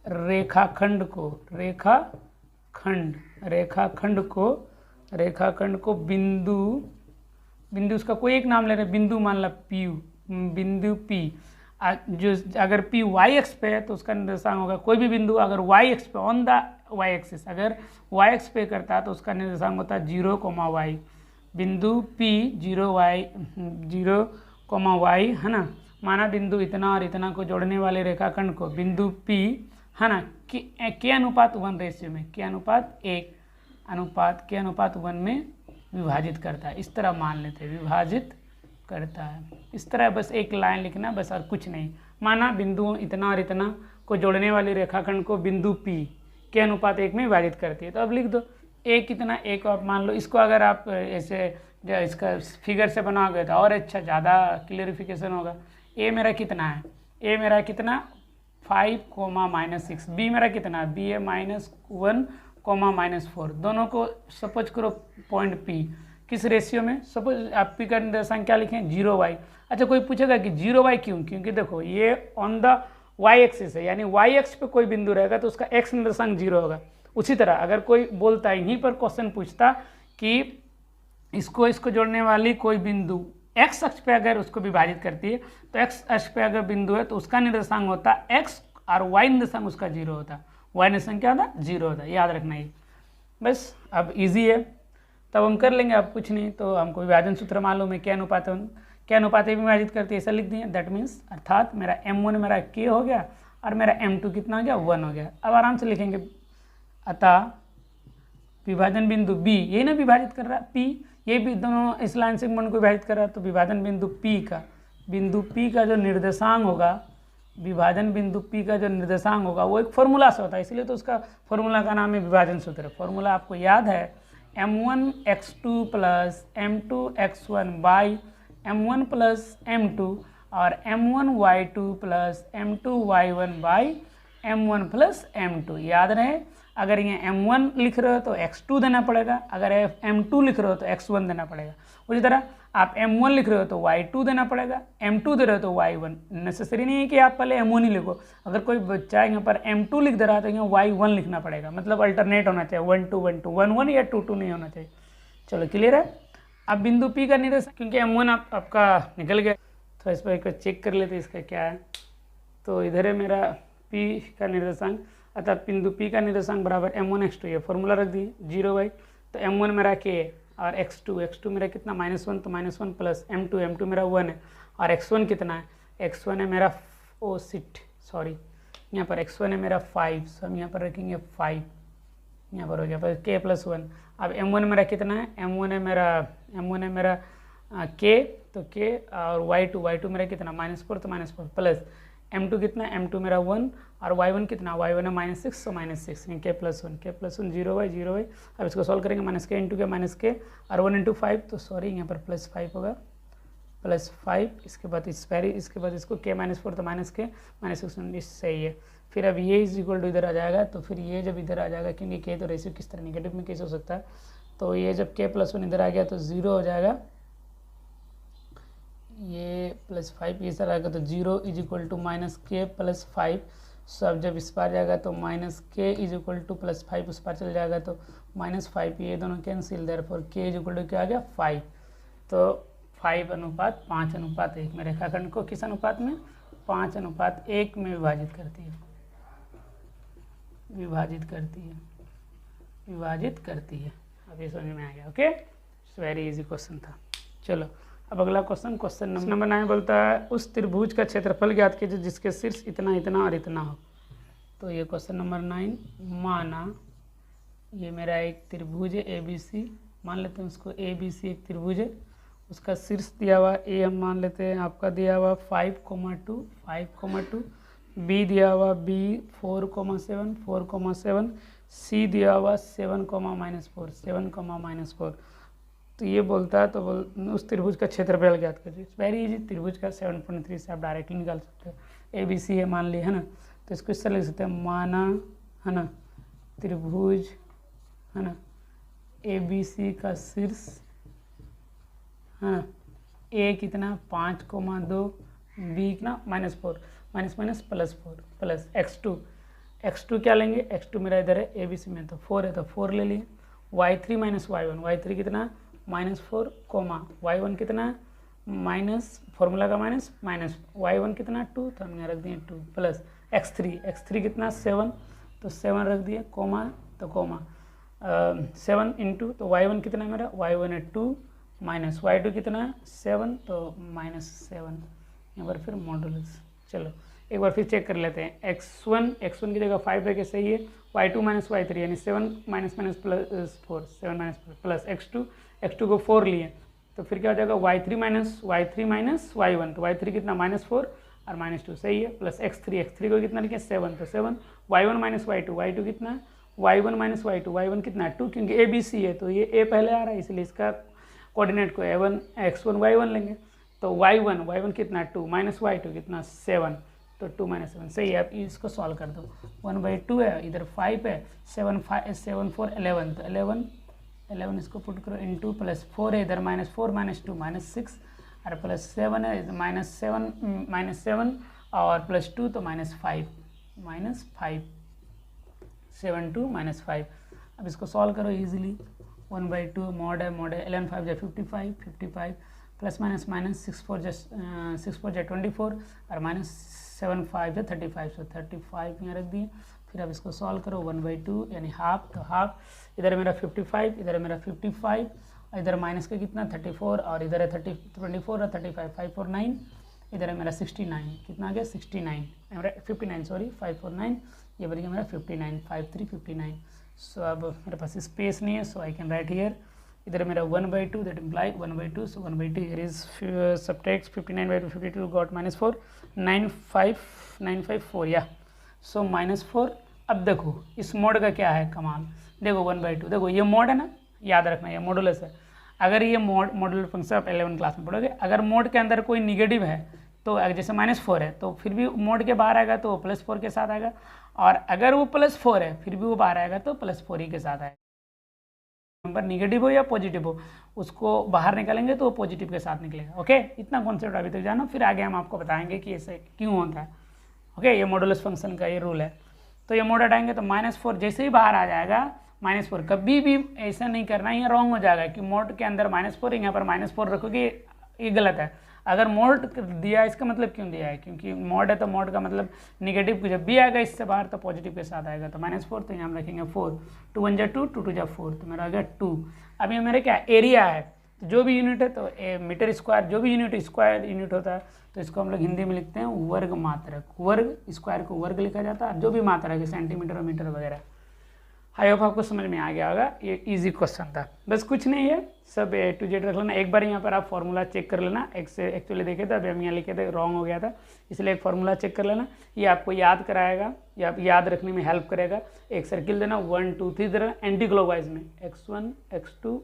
[SPEAKER 1] रेखाखंड को बिंदु उसका कोई एक नाम ले रहे, बिंदु मान ला बिंदु P, जो अगर P y एक्स पे है तो उसका निर्देशांक होगा, कोई भी बिंदु अगर y एक्स पे ऑन द y एक्सिस अगर y एक्स पे करता है तो उसका निर्देशांक होता है 0, y, बिंदु P 0, है ना, माना बिंदु इतना और इतना को जोड़ने वाले रेखाखंड को बिंदु P है ना के अनुपात 1 रेशियो में के अनुपात 1 में विभाजित करता है, इस तरह मान लेते हैं विभाजित करता है, इस तरह बस एक लाइन लिखना बस और कुछ नहीं। माना बिंदुओं इतना और इतना को जोड़ने वाली रेखाखंड को बिंदु P के अनुपात 1 में विभाजित करती है, तो अब लिख दो ए कितना, एक और मान लो, इसको अगर आप ऐसे इसका फिगर से बनाओगे तो और अच्छा ज़्यादा क्लियरिफिकेशन होगा। ए मेरा कितना है, ए मेरा कितना 5, -6, बी मेरा कितना, बी है -1, -4, दोनों को सपोज करो पॉइंट P किस रेशियो में, सपोज आप P का निर्देशांक क्या लिखें 0y। अच्छा कोई पूछेगा कि 0y क्यों, क्योंकि देखो ये ऑन द y एक्सिस है, यानी y एक्स पे कोई बिंदु रहेगा तो उसका x निर्देशांक 0 होगा। उसी तरह अगर कोई बोलता है, यहीं पर क्वेश्चन पूछता कि इसको जोड़ने वाली कोई बिंदु x अक्ष पे अगर उसको विभाजित करती है तो x अक्ष पे अगर बिंदु है तो उसका निर्देशांक होता है x और y निर्देशांक उसका 0 होता है, y निर्देशांक क्या होता है 0 होता है, याद रखना ये बस। अब इजी है तब हम कर लेंगे, अब कुछ नहीं तो हमको विभाजन सूत्र मालूम है, क्या अनुपात में विभाजित करती है ऐसा लिख दिए, दैट मीन्स अर्थात मेरा m1 मेरा k हो गया और मेरा m2 कितना हो गया 1 हो गया। अब आराम से लिखेंगे, अतः विभाजन बिंदु B, यही ना विभाजित कर रहा है P, ये भी दोनों इस लाइन सेगमेंट को विभाजित कर रहा है, तो विभाजन बिंदु P का जो निर्देशांक होगा, विभाजन बिंदु P का जो निर्देशांक होगा वो एक फॉर्मूला से होता है, इसलिए तो उसका फॉर्मूला का नाम है विभाजन सूत्र। फॉर्मूला आपको याद है, m1x2 plus m2x1 by m1 plus m2 और m1y2 plus m2y1 by m1 plus m2। याद रहे, अगर ये m1 लिख रहे हो तो x2 देना पड़ेगा, अगर m2 लिख रहे हो तो x1 देना पड़ेगा। उसी तरह आप m1 लिख रहे हो तो y2 देना पड़ेगा, m2 दे रहे हो तो y1। नेसेसरी नहीं है कि आप पहले m1 ही लिखो, अगर कोई बच्चा यहाँ पर m2 लिख दे रहा है तो यहाँ y1 लिखना पड़ेगा, मतलब अल्टरनेट होना चाहिए, 1 2 1 2 1 1 या 2 2 नहीं होना चाहिए। चलो क्लियर है। अब बिंदु P का निर्देशांक, क्योंकि m1 आपका निकल गया, तो इस पर एक चेक कर लेते इसका क्या है। तो इधर है मेरा P का निर्देशांक, अतः बिंदु P का निर्देशांक बराबर m1x2, ये फॉर्मूला रख दिए 0y, तो m1 मेरा k और x2 मेरा कितना -1, तो -1 प्लस m2 मेरा 1 है, और x1 कितना है, x1 है मेरा यहाँ पर x1 है मेरा 5, सो हम यहाँ पर रखेंगे 5, यहाँ पर हो गया पर k प्लस 1। अब m1 मेरा कितना है, m1 है मेरा k, तो k और y2 मेरा कितना -4, तो -4 प्लस m2 कितना है, m2 मेरा 1 और y1 कितना, y1 है -6, तो -6, k प्लस 1 0y। अब इसको सॉल्व करेंगे, -k इंटू के -k और 1 इंटू 5, तो सॉरी यहाँ पर +5 होगा, +5, इसके बाद इसके बाद इसको k -4, तो -k -6 सही है। फिर अब ये इज इक्वल टू इधर आ जाएगा, तो फिर ये जब इधर आ जाएगा, क्योंकि k तो रेशियो किस तरह नेगेटिव में कैसे हो सकता है, तो ये जब k प्लस 1 इधर आ गया तो 0 हो जाएगा, ये +5 ये सर आएगा, तो 0 is equal to -k plus 5। So अब जब इस पार जाएगा तो -k इज इक्वल टू +5 उस पार चल जाएगा, तो -5, ये दोनों cancel, therefore k is equal to क्या आ गया 5। तो 5:5:1 में रेखाखंड को किस अनुपात में, 5:1 में विभाजित करती है। अब ये समझ में आ गया। ओके, वेरी इजी क्वेश्चन था। चलो अब अगला क्वेश्चन नंबर 9 बोलता है, उस त्रिभुज का क्षेत्रफल ज्ञात कीजिए जिसके शीर्ष इतना इतना और इतना हो। तो ये क्वेश्चन नंबर 9, माना ये मेरा एक त्रिभुज है ABC, मान लेते हैं उसको ABC एक त्रिभुज है, उसका शीर्ष दिया हुआ A हम मान लेते हैं, आपका दिया हुआ 5,2, B दिया हुआ B 4,7, C दिया हुआ 7,-4। तो ये बोलता है, तो उस त्रिभुज का क्षेत्रफल ज्ञात करिए। वेरी इजी, त्रिभुज का 7.3 से आप डायरेक्टली निकाल सकते हो। ABC है मान ली, है ना, तो इसको इस तरह लिख सकते हैं, माना, है ना, त्रिभुज, है ना, ABC का शीर्ष, है ना, A कितना 5,2, B कितना -4, -+4 प्लस x2 क्या लेंगे, x2 मेरा इधर है ABC में, तो 4 है तो 4 ले लिए, y3 -y1, y3 कितना -4, y1 कितना फॉर्मूला का माइनस y1 कितना 2, तो हम यहाँ रख दिए 2 प्लस x3 कितना 7, तो 7 रख दिए, तो 7 इंटू, तो y1 कितना है मेरा, y1 है 2 माइनस y2 कितना है 7, तो -7, यहाँ पर फिर मॉडुलस। चलो एक बार फिर चेक कर लेते हैं, x1 की जगह 5 है कि सही है, y2 - y3 यानी 7 -+4 7 प्लस x2 को 4 लिए, तो फिर क्या हो जाएगा y3 - y1, तो y3 कितना -4 और -2 सही है, प्लस x3 को कितना लिखे 7, तो 7 y1 - y2 कितना है, y1 - y2 कितना है 2, क्योंकि ABC है तो ये A पहले आ रहा है, इसलिए इसका कोऑर्डिनेट को x1 y1 लेंगे, तो y1 कितना 2 -y2 कितना 7, तो 2 - 7 सही है। अब इसको सॉल्व कर दो, 1/2 है, इधर 5 है, 7 4 11, तो 11 इसको पुट करो इंटू प्लस 4 है, इधर -4 -2 -6 और प्लस 7 है, -7 और प्लस 2 तो -5 7 2 -5। अब इसको सॉल्व करो इजीली, 1/2 मॉड है 11 5 जा 55 प्लस माइनस 6 4 जा 24 और -7 5 जा 35, सो 35 यहाँ रख दिए। फिर अब इसको सॉल्व करो, 1/2 यानी हाफ, तो हाफ, इधर है मेरा 55, इधर है मेरा 55, इधर माइनस का कितना 34 और इधर है 24 और 35, 5 4 9, इधर है मेरा 69, कितना आ गया 69, मेरा 59 सॉरी 549, ये बन गया मेरा 59, 5359। सो अब मेरे पास स्पेस नहीं है, सो आई कैन राइट हियर, इधर मेरा 1/2 that imply 1/2, so 1/2 here is subtract 59/2 52 got -4 95954 या सो -4। अब देखो इस मोड का क्या है कमाल, देखो 1/2, देखो ये मोड है ना, याद रखना ये मॉडुलस है। अगर ये मॉडुलर फंक्शन आप 11 क्लास में पढ़ोगे, अगर मोड के अंदर कोई निगेटिव है तो जैसे -4 है तो फिर भी मोड के बाहर आएगा तो वो +4 के साथ आएगा, और अगर वो +4 है फिर भी वो बाहर आएगा तो +4 ही के साथ आएगा। नंबर निगेटिव हो या पॉजिटिव हो उसको बाहर निकालेंगे तो वो पॉजिटिव के साथ निकलेगा। ओके, इतना कॉन्सेप्ट अभी तक जानो, फिर आगे हम आपको बताएंगे कि ऐसे क्यों होता है। ओके, ये मॉडुलस फंक्शन का ये रूल है। तो ये मोड हटाएंगे तो -4 जैसे ही बाहर आ जाएगा, -4 कभी भी ऐसा नहीं करना, ये रॉन्ग हो जाएगा कि मोड के अंदर -4 यहाँ पर -4 रखोगे, ये गलत है। अगर मोड दिया इसका मतलब क्यों दिया है, क्योंकि मोड है तो मोड का मतलब निगेटिव जब भी आएगा इससे बाहर तो पॉजिटिव के साथ आएगा। तो -4 तो यहाँ हम रखेंगे 4, 2 1 2 2 2 4, तो मेरा आ गया 2। अब ये मेरे क्या एरिया है, तो जो भी यूनिट है तो मीटर स्क्वायर, जो भी यूनिट स्क्वायर यूनिट होता है तो इसको हम लोग हिंदी में लिखते हैं वर्ग मात्रक, वर्ग स्क्वायर को वर्ग लिखा जाता है, जो भी मात्रक है सेंटीमीटर और मीटर वगैरह। आई होप आपको समझ में आ गया होगा, ये इजी क्वेश्चन था, बस कुछ नहीं है, सब A to Z रख लेना। एक बार यहाँ पर आप फॉर्मूला चेक कर लेना, एक से एक्चुअली देखे थे, अभी हम यहाँ लिखे थे रॉन्ग हो गया था, इसलिए एक फार्मूला चेक कर लेना, ये आपको याद कराएगा या याद रखने में हेल्प करेगा। एक सर्किल देना 1 2 3 देना एंटी क्लॉकवाइज में, x1 x2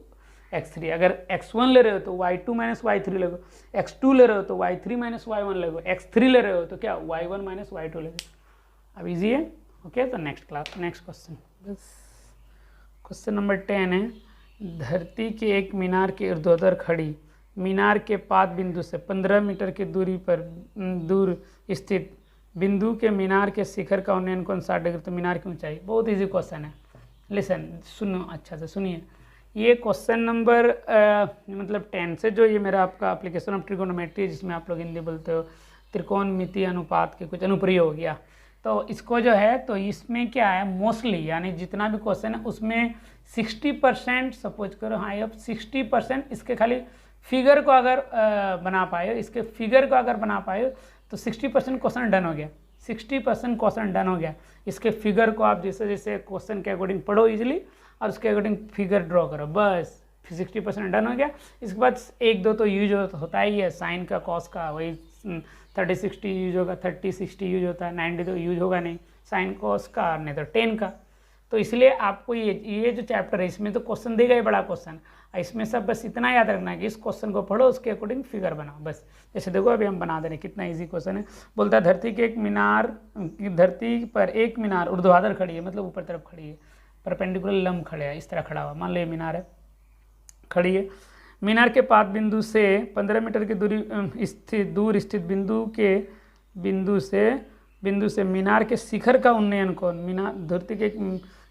[SPEAKER 1] x3, अगर x1 ले रहे हो तो y2 - y3 लगो, x2 ले रहे हो तो y3 - y1 लगो, x3 ले रहे हो तो क्या y1 - y2 लगो। अब इजी है। ओके, तो नेक्स्ट क्वेश्चन, बस क्वेश्चन नंबर 10 है, धरती के एक मीनार के ऊर्ध्वाधर खड़ी, मीनार के पाद बिंदु से 15 मीटर की दूरी पर दूर स्थित बिंदु के मीनार के शिखर का उन्नयन कोण 60 डिग्री, तो मीनार की ऊंचाई। बहुत इजी क्वेश्चन है, लिसन सुनो अच्छा से सुनिए। ये क्वेश्चन नंबर मतलब 10 से जो ये मेरा आपका एप्लीकेशन ऑफ ट्रिगोनोमेट्री, जिसमें आप लोग हिंदी बोलते हो त्रिकोणमिति अनुपात के कुछ अनुप्रयोग, या तो इसको जो है तो इसमें क्या है मोस्टली, यानी जितना भी क्वेश्चन है उसमें 60% सपोज करो, हाँ अब 60% इसके खाली फिगर को अगर बना पाए, इसके फिगर को अगर बना पाए तो 60% क्वेश्चन डन हो गया, 60% क्वेश्चन डन हो गया। इसके फिगर को आप जैसे जैसे क्वेश्चन के अकॉर्डिंग पढ़ो इजीली और उसके अकॉर्डिंग फिगर ड्रॉ करो, बस 60% डन हो गया। इसके बाद 1-2 तो यूज होता ही है, साइन का कॉस का, वही 30-60 यूज होगा, 30-60 यूज होता है, 90 तो यूज होगा नहीं, साइन कॉस का नहीं तो 10 का। तो इसलिए आपको ये जो चैप्टर है इसमें तो क्वेश्चन देगा ही बड़ा क्वेश्चन, इसमें सब बस इतना याद रखना है कि इस क्वेश्चन को पढ़ो उसके अकॉर्डिंग फिगर बनाओ, बस। जैसे देखो अभी हम बना दे रहे हैं, कितना इजी क्वेश्चन है। बोलता है धरती पर एक मीनार ऊर्ध्वाधर खड़ी है, मतलब ऊपर तरफ खड़ी है, परपेंडिकुलर लंब खड़े है, इस तरह खड़ा हुआ, मान लो ये मीनार है, खड़ी है। मीनार के पाद बिंदु से 15 मीटर की दूर स्थित बिंदु से मीनार के शिखर का उन्नयन कोण, मीनार धरती के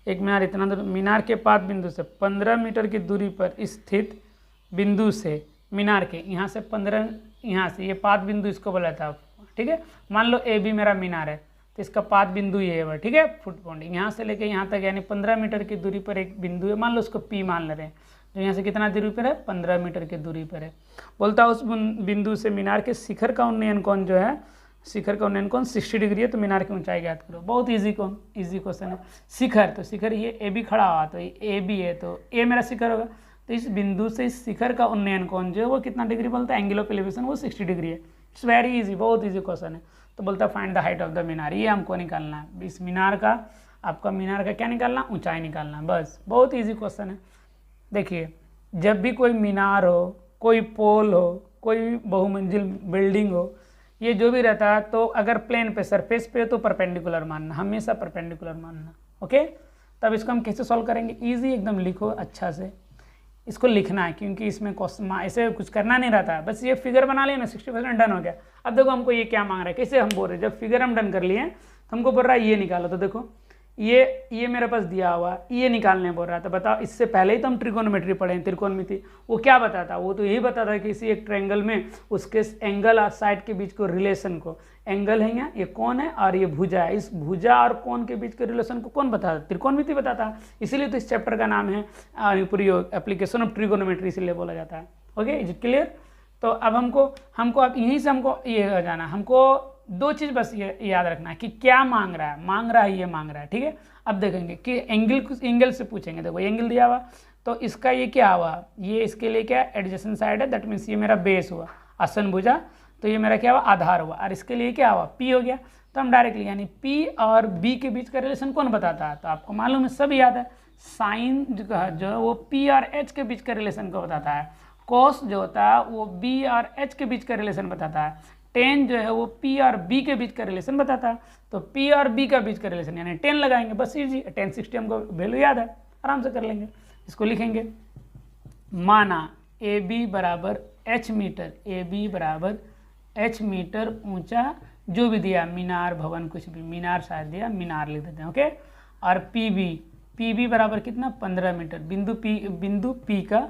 [SPEAKER 1] एक मीनार इतना दूर, मीनार के पाद बिंदु से 15 मीटर की दूरी पर स्थित बिंदु से मीनार के यहाँ से 15, यहाँ से ये पाद बिंदु इसको बोला था, ठीक है। मान लो ए बी मेरा मीनार है तो इसका पाद बिंदु ये है, ठीक है, फुट पॉइंट यहाँ से लेके यहाँ तक, यानी 15 मीटर की दूरी पर एक बिंदु है, मान लो उसको पी मान ले रहे हैं, जो यहाँ से कितना दूरी पर है 15 मीटर की दूरी पर है। बोलता उस बिंदु से मीनार के शिखर का उन्नयन कोण जो है, शिखर का उन्नयन कोण 60 डिग्री है, तो मीनार की ऊंचाई ज्ञात करो। बहुत इजी क्वेश्चन है। शिखर, तो शिखर ये ए बी खड़ा हुआ तो ये ए बी है तो ए मेरा शिखर होगा, तो इस बिंदु से इस शिखर का उन्नयन कोण जो है वो कितना डिग्री बोलता है, एंगल ऑफ एलिवेशन वो 60 डिग्री है। इट्स वेरी इजी, बहुत इजी क्वेश्चन है। तो बोलता है find the height of the minar, ये हमको निकालना है, इस मीनार का, आपका मीनार का क्या निकालना, ऊंचाई निकालना, बस। बहुत ईजी क्वेश्चन है। देखिए जब भी कोई मीनार हो, कोई पोल हो, कोई बहुमंजिल बिल्डिंग हो, ये जो भी रहता है तो अगर प्लेन पे सरफेस पे तो परपेंडिकुलर मानना, हमेशा परपेंडिकुलर मानना, ओके। तब इसको हम कैसे सॉल्व करेंगे, इजी एकदम, लिखो अच्छा से, इसको लिखना है क्योंकि इसमें क्वेश्चन ऐसे कुछ करना नहीं रहता है, बस ये फिगर बना लिया ना, 60% डन हो गया। अब देखो हमको ये क्या मांग रहा है, कैसे हम बोल रहे हैं, जब फिगर हम डन कर लिए तो हमको बोल रहा है ये निकालो, तो देखो ये मेरे पास दिया हुआ, ये निकालने बोल रहा था। बताओ, इससे पहले ही तो हम ट्रिकोनोमेट्री पढ़े हैं, त्रिकोणमिति, वो क्या बताता, वो तो यही बताता कि इसी एक ट्रायंगल में उसके एंगल और साइड के बीच को रिलेशन को, एंगल है यहाँ, ये कौन है और ये भुजा है, इस भुजा और कोण के बीच के रिलेशन को कौन बताता, त्रिकोणमिति बताता। इसीलिए तो इस चैप्टर का नाम है अनुप्रयोग, एप्लीकेशन ऑफ ट्रिकोनोमेट्री, इसीलिए बोला जाता है। Okay, is it clear. तो अब हमको अब यहीं से हमको ये हो जाना, हमको दो चीज़ बस ये याद रखना है कि क्या मांग रहा है, ये मांग रहा है, ठीक है। अब देखेंगे कि एंगल से पूछेंगे। देखो एंगल दिया हुआ, तो इसका ये क्या हुआ, ये इसके लिए क्या एडजेसेंट साइड है, दैट मीन्स ये मेरा बेस हुआ, आसन भुजा, तो ये मेरा क्या हुआ आधार हुआ, और इसके लिए क्या हुआ पी हो गया। तो हम डायरेक्टली यानी पी और बी के बीच का रिलेशन कौन बताता है, तो आपको मालूम है, सब याद है, साइन जो है वो पी और एच के बीच का रिलेशन को बताता है, कॉस जो होता है वो बी और एच के बीच का रिलेशन बताता है, टेन जो है वो पी और बी के बीच का रिलेशन बताता है। तो पी और बी का बीच का रिलेशन यानी 10 लगाएंगे, बस इजी, 10 60 हमको वैल्यू याद है, आराम से कर लेंगे। इसको लिखेंगे, माना ए बी बराबर एच मीटर, ए बी बराबर एच मीटर ऊंचा, जो भी दिया मीनार भवन कुछ भी, मीनार शायद दिया, मीनार लिख देते हैं, ओके। और पी बी बराबर कितना 15 मीटर, बिंदु पी का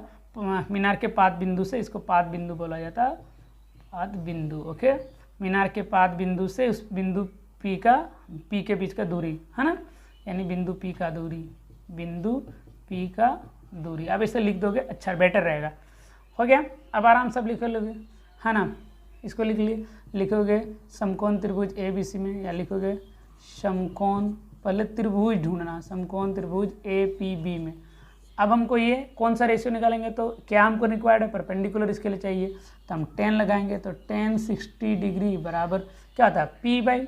[SPEAKER 1] मीनार के पाद बिंदु से, इसको पाद बिंदु बोला जाता है, पाद बिंदु, ओके। मीनार के पाद बिंदु से उस बिंदु पी के बीच का दूरी है ना, यानी बिंदु पी का दूरी, अब इसे लिख दोगे अच्छा बेटर रहेगा, हो गया। अब आराम से लिख लोगे है ना, इसको लिखोगे समकोण त्रिभुज ए बी सी में, या लिखोगे समकोण, पहले त्रिभुज ढूंढना, समकोण त्रिभुज ए पी बी में। अब हमको ये कौन सा रेशियो निकालेंगे, तो क्या हमको रिक्वायर्ड है, परपेंडिकुलर इसके लिए चाहिए, तो हम 10 लगाएंगे, तो 10 60 डिग्री बराबर क्या होता है पी बाई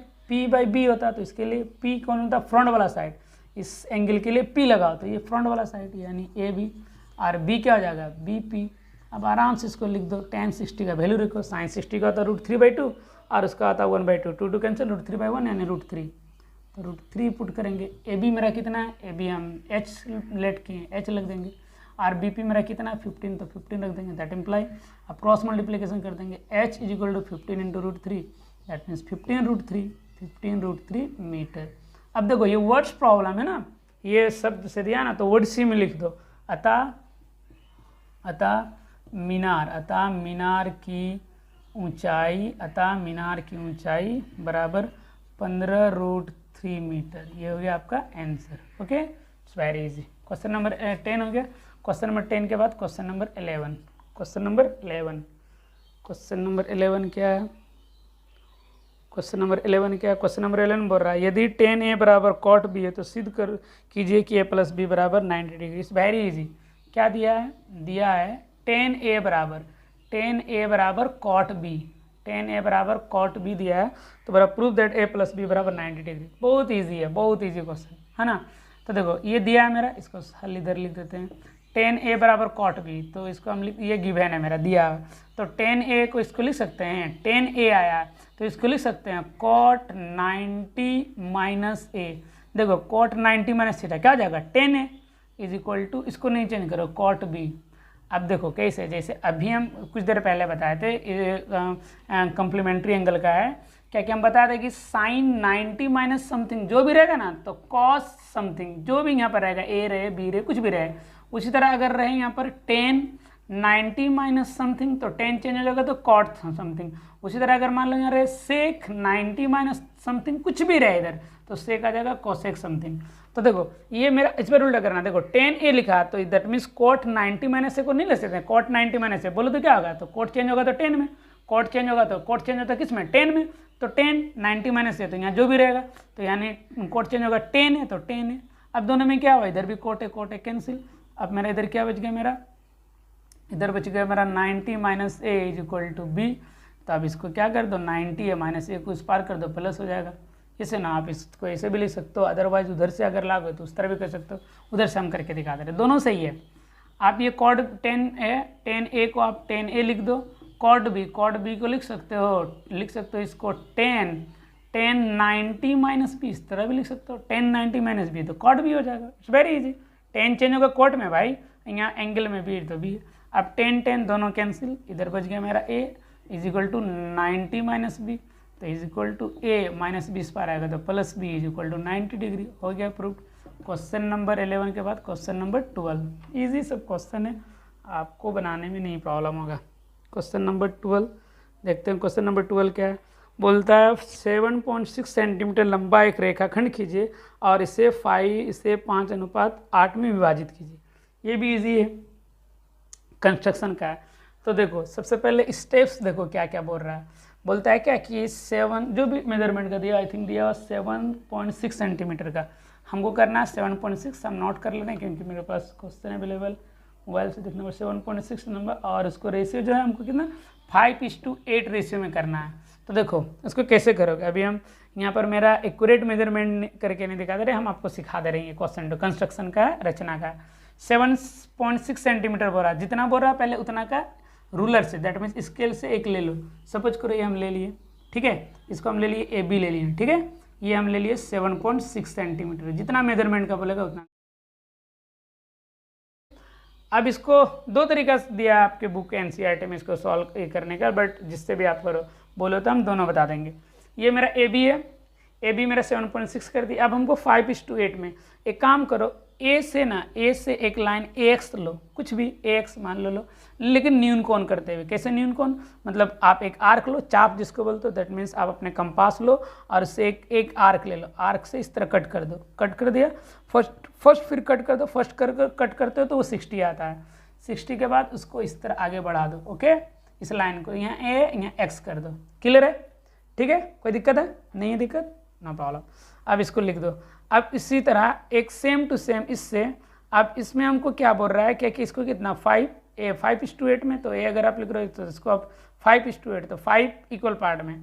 [SPEAKER 1] बी होता है, तो इसके लिए पी कौन होता है फ्रंट वाला साइड, इस एंगल के लिए पी लगाओ, तो ये फ्रंट वाला साइड यानी ए बी, और बी क्या हो जाएगा बी पी। अब आराम से इसको लिख दो, tan 60 का वैल्यू रखो, sin 60 का होता है √3/2 और उसका आता है 1/2, 2 कैंसिल, √3/1 यानी √3, तो √3 पुट करेंगे। ए बी मेरा कितना है, ए बी हम एच लेट किए, एच लग देंगे, और बी पी मेरा कितना है 15, तो 15 रख देंगे, दैट इम्प्लाई। अब क्रॉस मल्टीप्लिकेशन कर देंगे, h = 15 × √3, दैट मीन्स 15√3 मीटर। अब देखो ये वर्ड्स प्रॉब्लम है ना, ये शब्द से दिया ना, तो वर्ड सी में लिख दो, अतः मीनार की ऊंचाई बराबर 15√3 मीटर, ये हो गया आपका answer, okay. It's very easy. Question number 10 हो गया। क्वेश्चन नंबर 10 के बाद क्वेश्चन नंबर 11 क्या है, क्वेश्चन नंबर 11 बोल रहा है, यदि tan a बराबर cot b है तो सिद्ध कीजिए कि a + b बराबर 90 डिग्री। It's very easy. क्या दिया है tan a बराबर cot b, दिया है, तो बराबर प्रूव दैट a + b बराबर 90 डिग्री। बहुत इजी है, बहुत इजी क्वेश्चन है ना। तो देखो ये दिया है मेरा, इसको हल इधर लिख देते हैं, tan a बराबर cot b, तो इसको हम ये गिवन है मेरा दिया है, तो tan a को इसको लिख सकते हैं, tan a आया तो इसको लिख सकते हैं cot 90 - a। देखो cot 90 - थीटा क्या हो जाएगा tan a = इसको नहीं चेंज करो cot b। अब देखो कैसे, जैसे अभी हम कुछ देर पहले बताए थे, कम्प्लीमेंट्री एंगल का है, क्या हम बताए थे कि sin 90 - समथिंग जो भी रहेगा ना, तो cos समथिंग जो भी यहाँ पर रहेगा, a रहे b रहे कुछ भी रहे, उसी तरह अगर रहे यहाँ पर tan 90 - समथिंग, तो tan चेंज हो जाएगा तो cot समथिंग। उसी तरह अगर मान लो यहाँ रहे sec 90 - समथिंग, कुछ भी रहे इधर, तो sec आ जाएगा cosec समथिंग। तो देखो ये मेरा इस पर उल्टा करना, देखो tan a लिखा तो दैट मीन्स cot 90 - a को नहीं ले सकते, cot 90 - a बोलो तो क्या होगा, तो cot चेंज होगा तो tan में, cot चेंज होगा तो cot चेंज होता है किस में tan में, तो tan 90 - a, तो यहाँ जो भी रहेगा, तो यानी cot चेंज होगा tan है, तो tan है। अब दोनों में क्या हुआ, इधर भी cot है कैंसिल। अब मेरा इधर क्या बच गया, इधर बच गया मेरा 90 - a = b। तो अब इसको क्या कर दो, 90 - a को इस पार कर दो, प्लस हो जाएगा। इसे ना आप इसको ऐसे भी लिख सकते हो, अदरवाइज उधर से अगर लागो तो उस तरह भी कर सकते हो, उधर से हम करके दिखा दे रहे, दोनों सही है। आप ये cot tan a को आप tan a लिख दो, cot b को लिख सकते हो इसको tan 90 - b, इस तरह भी लिख सकते हो, tan 90 - b, तो cot b हो जाएगा। It's very easy. tan change होगा cot में भाई, यहाँ एंगल में भी, तो b। अब tan दोनों कैंसिल, इधर बच गया मेरा a = 90 - b, तो a - b इस पर आएगा, तो +b = 90 डिग्री। हो गया प्रूफ। क्वेश्चन नंबर 11 के बाद क्वेश्चन नंबर 12, इजी सब क्वेश्चन है, आपको बनाने में नहीं प्रॉब्लम होगा। क्वेश्चन नंबर 12 देखते हैं। क्वेश्चन नंबर 12 क्या है, बोलता है 7.6 सेंटीमीटर लंबा एक रेखाखंड कीजिए और इसे 5:8 में विभाजित कीजिए। ये भी इजी है, कंस्ट्रक्शन का है। तो देखो सबसे पहले स्टेप्स देखो क्या क्या बोल रहा है, बोलता है क्या कि 7 जो भी मेजरमेंट का दिया, आई थिंक दिया 7.6 सेंटीमीटर का, हमको करना है 7.6, हम नोट कर ले रहे हैं क्योंकि मेरे पास क्वेश्चन अवेलेबल मोबाइल से देखना, 7.6 नंबर, और उसको रेशियो जो है हमको कितना 5:8 रेशियो में करना है। तो देखो इसको कैसे करोगे, अभी हम यहाँ पर मेरा एक्यूरेट मेजरमेंट करके नहीं दिखा दे रहे, हम आपको सिखा दे रहे हैं। ये क्वेश्चन तो कंस्ट्रक्शन का है, रचना का है। 7.6 सेंटीमीटर बोल रहा है, जितना बोल रहा है पहले उतना का रूलर से, दैट मीन्स स्केल से एक ले लो। सपोज करो ये हम ले लिए, ठीक है, इसको हम ले लिए ए बी ले लिए, ठीक है, ये हम ले लिए 7.6 सेंटीमीटर, जितना मेजरमेंट का बोलेगा उतना। अब इसको दो तरीका से दिया आपके बुक एनसीईआरटी में इसको सॉल्व करने का, बट जिससे भी आप करो बोलो तो हम दोनों बता देंगे। ये मेरा ए बी है, ए बी मेरा 7.6 कर दिया। अब हमको 5:8 में एक काम करो, ए से ना, ए से एक लाइन AX लो, कुछ भी AX मान लो, लेकिन न्यून कोण करते हुए। कैसे न्यून कोण, मतलब आप एक आर्क लो, चाप जिसको बोलते हो, दैट मीन्स आप अपने कंपास लो और उससे एक आर्क ले लो, आर्क से इस तरह कट कर दो, कट कर दिया फर्स्ट फिर कट कर दो, फर्स्ट कट करते हो तो वो 60 आता है। 60 के बाद उसको इस तरह आगे बढ़ा दो, ओके, इस लाइन को यहाँ A यहाँ X कर दो। क्लियर है, ठीक है, कोई दिक्कत है, नहीं है दिक्कत, नो प्रॉब्लम। अब इसको लिख दो। अब इसी तरह एक सेम टू सेम इससे, अब इसमें हमको क्या बोल रहा है क्या कि इसको कितना 5:8 में, तो ए अगर आप लिख रहे हो तो इसको आप 5:8, तो 5 इक्वल पार्ट में।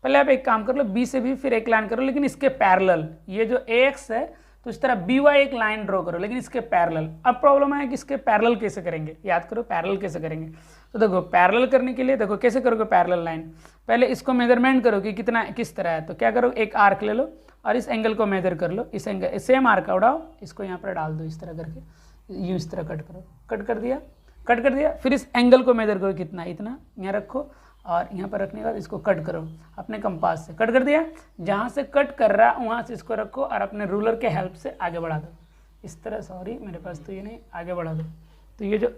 [SPEAKER 1] पहले आप एक काम कर लो, बी से भी फिर एक लाइन करो, लेकिन इसके पैरेलल, ये जो AX है तो इस तरह BY एक लाइन ड्रॉ करो, लेकिन इसके पैरेलल। अब प्रॉब्लम है कि इसके पैरेलल कैसे करेंगे, याद करो पैरेलल कैसे करेंगे। तो देखो पैरेलल करने के लिए देखो कैसे करोगे पैरेलल लाइन, पहले इसको मेजरमेंट करो कि कितना किस तरह है। तो क्या करो, एक आर्क ले लो और इस एंगल को मेजर कर लो, इस एंगल सेम आर्क का उड़ाओ, इसको यहाँ पर डाल दो इस तरह करके, यूँ इस तरह कट करो, कट कर दिया, फिर इस एंगल को मेजर करो कितना, इतना यहाँ रखो और यहाँ पर रखने के बाद इसको कट करो अपने कंपास से, कट कर दिया, जहाँ से कट कर रहा वहाँ से इसको रखो और अपने रूलर के हेल्प से आगे बढ़ा दो इस तरह। सॉरी मेरे पास तो ये नहीं, आगे बढ़ा दो, तो ये जो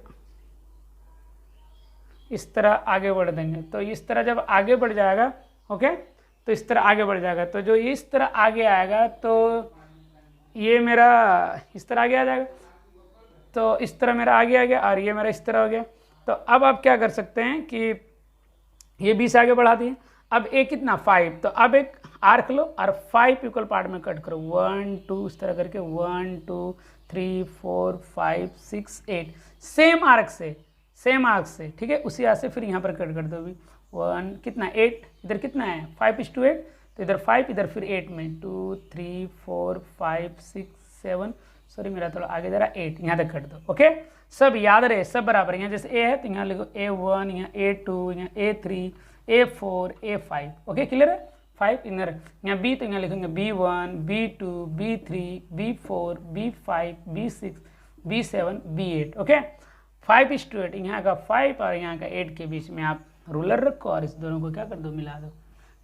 [SPEAKER 1] इस तरह आगे बढ़ देंगे, तो इस तरह जब आगे बढ़ जाएगा, ओके, तो इस तरह आगे बढ़ जाएगा, तो जो इस तरह आगे आएगा तो ये मेरा इस तरह आगे आ जाएगा, तो इस तरह मेरा आगे आ गया और ये मेरा इस तरह हो गया। तो अब आप क्या कर सकते हैं कि ये 20 आगे बढ़ा दिए, अब एक कितना 5, तो अब एक आर्क लो और 5 इक्वल पार्ट में कट करो, 1 2 इस तरह करके 1 2 3 4 5 6 8 सेम आर्क से, ठीक है, उसी आर्क से फिर यहाँ पर कट कर दो भी 1 कितना 8, इधर कितना है 5:8, तो इधर 5 इधर फिर 8 में 2 3 4 5 6 7, सॉरी मेरा थोड़ा आगे जरा 8 यहाँ तक कट दो, ओके, सब याद रहे, सब बराबर। यहाँ जैसे A है तो यहाँ लिखो A1, यहाँ A2, यहाँ A3, A4, A5, okay, clear है, 5 इधर, यहाँ B तो यहाँ लिखेंगे B1, B2, B3, B4, B5, B6, B7, B8, okay. 5:8 यहाँ का 5 और यहाँ का 8 के बीच में आप रूलर रखो और इस दोनों को क्या कर दो, मिला दो,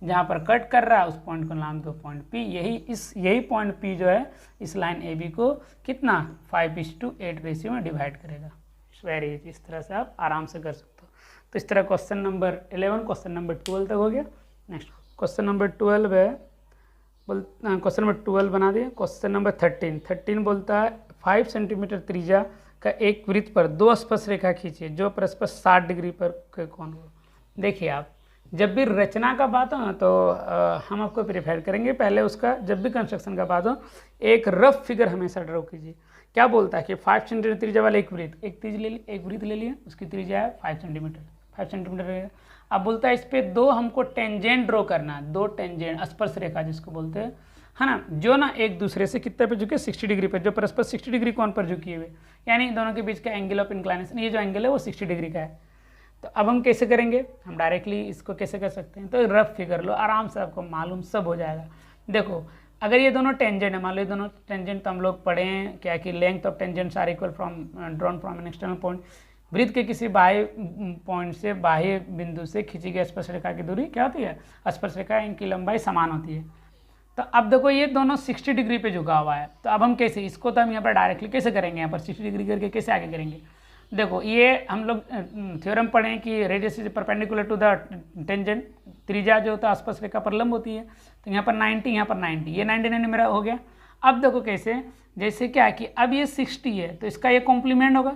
[SPEAKER 1] जहाँ पर कट कर रहा है उस पॉइंट को नाम दो पॉइंट P। यही पॉइंट P जो है इस लाइन AB को कितना 5:8 रेशियो में डिवाइड करेगा। इट्स वेरी इजी, इस तरह से आप आराम से कर सकते हो। तो इस तरह क्वेश्चन नंबर 11 क्वेश्चन नंबर 12 तक हो गया। नेक्स्ट क्वेश्चन नंबर 12 है, क्वेश्चन नंबर 12 बना दिया। क्वेश्चन नंबर 13 बोलता है 5 सेंटीमीटर त्रिज्या का एक वृत्त पर 2 स्पर्श रेखा खींचिए जो परस्पर 60 डिग्री पर के कोण हो। देखिए आप जब भी रचना का बात हो ना तो हम आपको प्रिफर करेंगे पहले उसका, जब भी कंस्ट्रक्शन का बात हो एक रफ फिगर हमेशा ड्रॉ कीजिए। क्या बोलता है कि 5 सेंटीमीटर त्रिज्या वाला एक वृत्त, एक वृत्त ले लिया, उसकी त्रिज्या है 5 सेंटीमीटर रहेगा। अब बोलता है इस पे 2 हमको टेंजेंट ड्रॉ करना है, 2 टेंजेंट स्पर्श रेखा जिसको बोलते हैं, है ना, जो ना एक दूसरे से कितने पे झुके 60 डिग्री पर, जो परस्पर 60 डिग्री कोण पर झुकी हुए, यानी दोनों के बीच का एंगल ऑफ इंक्लाइनेशन, ये जो एंगल है वो 60 डिग्री का है। तो अब हम कैसे करेंगे, हम डायरेक्टली इसको कैसे कर सकते हैं, तो रफ फिगर लो, आराम से आपको मालूम सब हो जाएगा। देखो अगर ये दोनों टेंजेंट है, मान लो ये दोनों टेंजेंट, तो हम लोग पढ़े हैं क्या कि length of tangents are equal from drawn from an external point, वृत्त के किसी बाह्य पॉइंट से, बाह्य बिंदु से खींची गई स्पर्श रेखा की दूरी क्या होती है, स्पर्श रेखा, इनकी लंबाई समान होती है। तो अब देखो ये दोनों 60 डिग्री पे झुका हुआ है, तो अब हम कैसे, इसको तो हम यहाँ पर डायरेक्टली कैसे करेंगे, यहाँ पर 60 डिग्री करके कैसे आगे करेंगे। देखो ये हम लोग थ्योरम पढ़ें कि radius is perpendicular to the tangent, त्रिज्या जो होता है स्पर्श रेखा पर लंब होती है, तो यहाँ पर 90, यहाँ पर 90, ये 99 मेरा हो गया। अब देखो कैसे, जैसे क्या कि अब ये 60 है तो इसका ये कॉम्प्लीमेंट होगा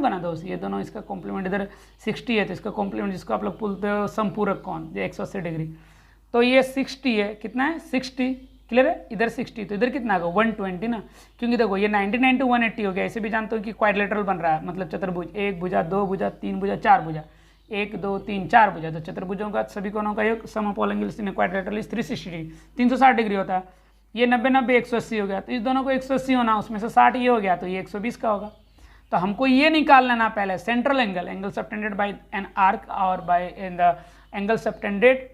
[SPEAKER 1] ना दोस्त, ये दोनों इसका कॉम्प्लीमेंट, इधर 60 है तो इसका कॉम्प्लीमेंट जिसको आप लोग बोलते हो समपूरक कोण, जो 180 डिग्री, तो ये 60 है, कितना है 60, क्लियर है, इधर 60 तो इधर कितना होगा 120 ना, क्योंकि देखो ये 99 to 180 हो गया, ऐसे भी जानते हो कि क्वाड्रिलेटरल बन रहा है, मतलब चतुर्भुज, एक भुजा, दो भुजा, तीन भुजा, चार भुजा, 1 2 3 4 भुजा, तो चतुर्भुजों का सभी कोणों का योग sum of all angles in quadrilateral is 360 degree, 360 degree होता है। ये 90 90 180 हो गया, तो इस दोनों को 180 होना, उसमें से 60 ये हो गया तो ये 120 का होगा। तो हमको ये निकाल लेना पहले central angle subtended by an arc और by in the angle subtended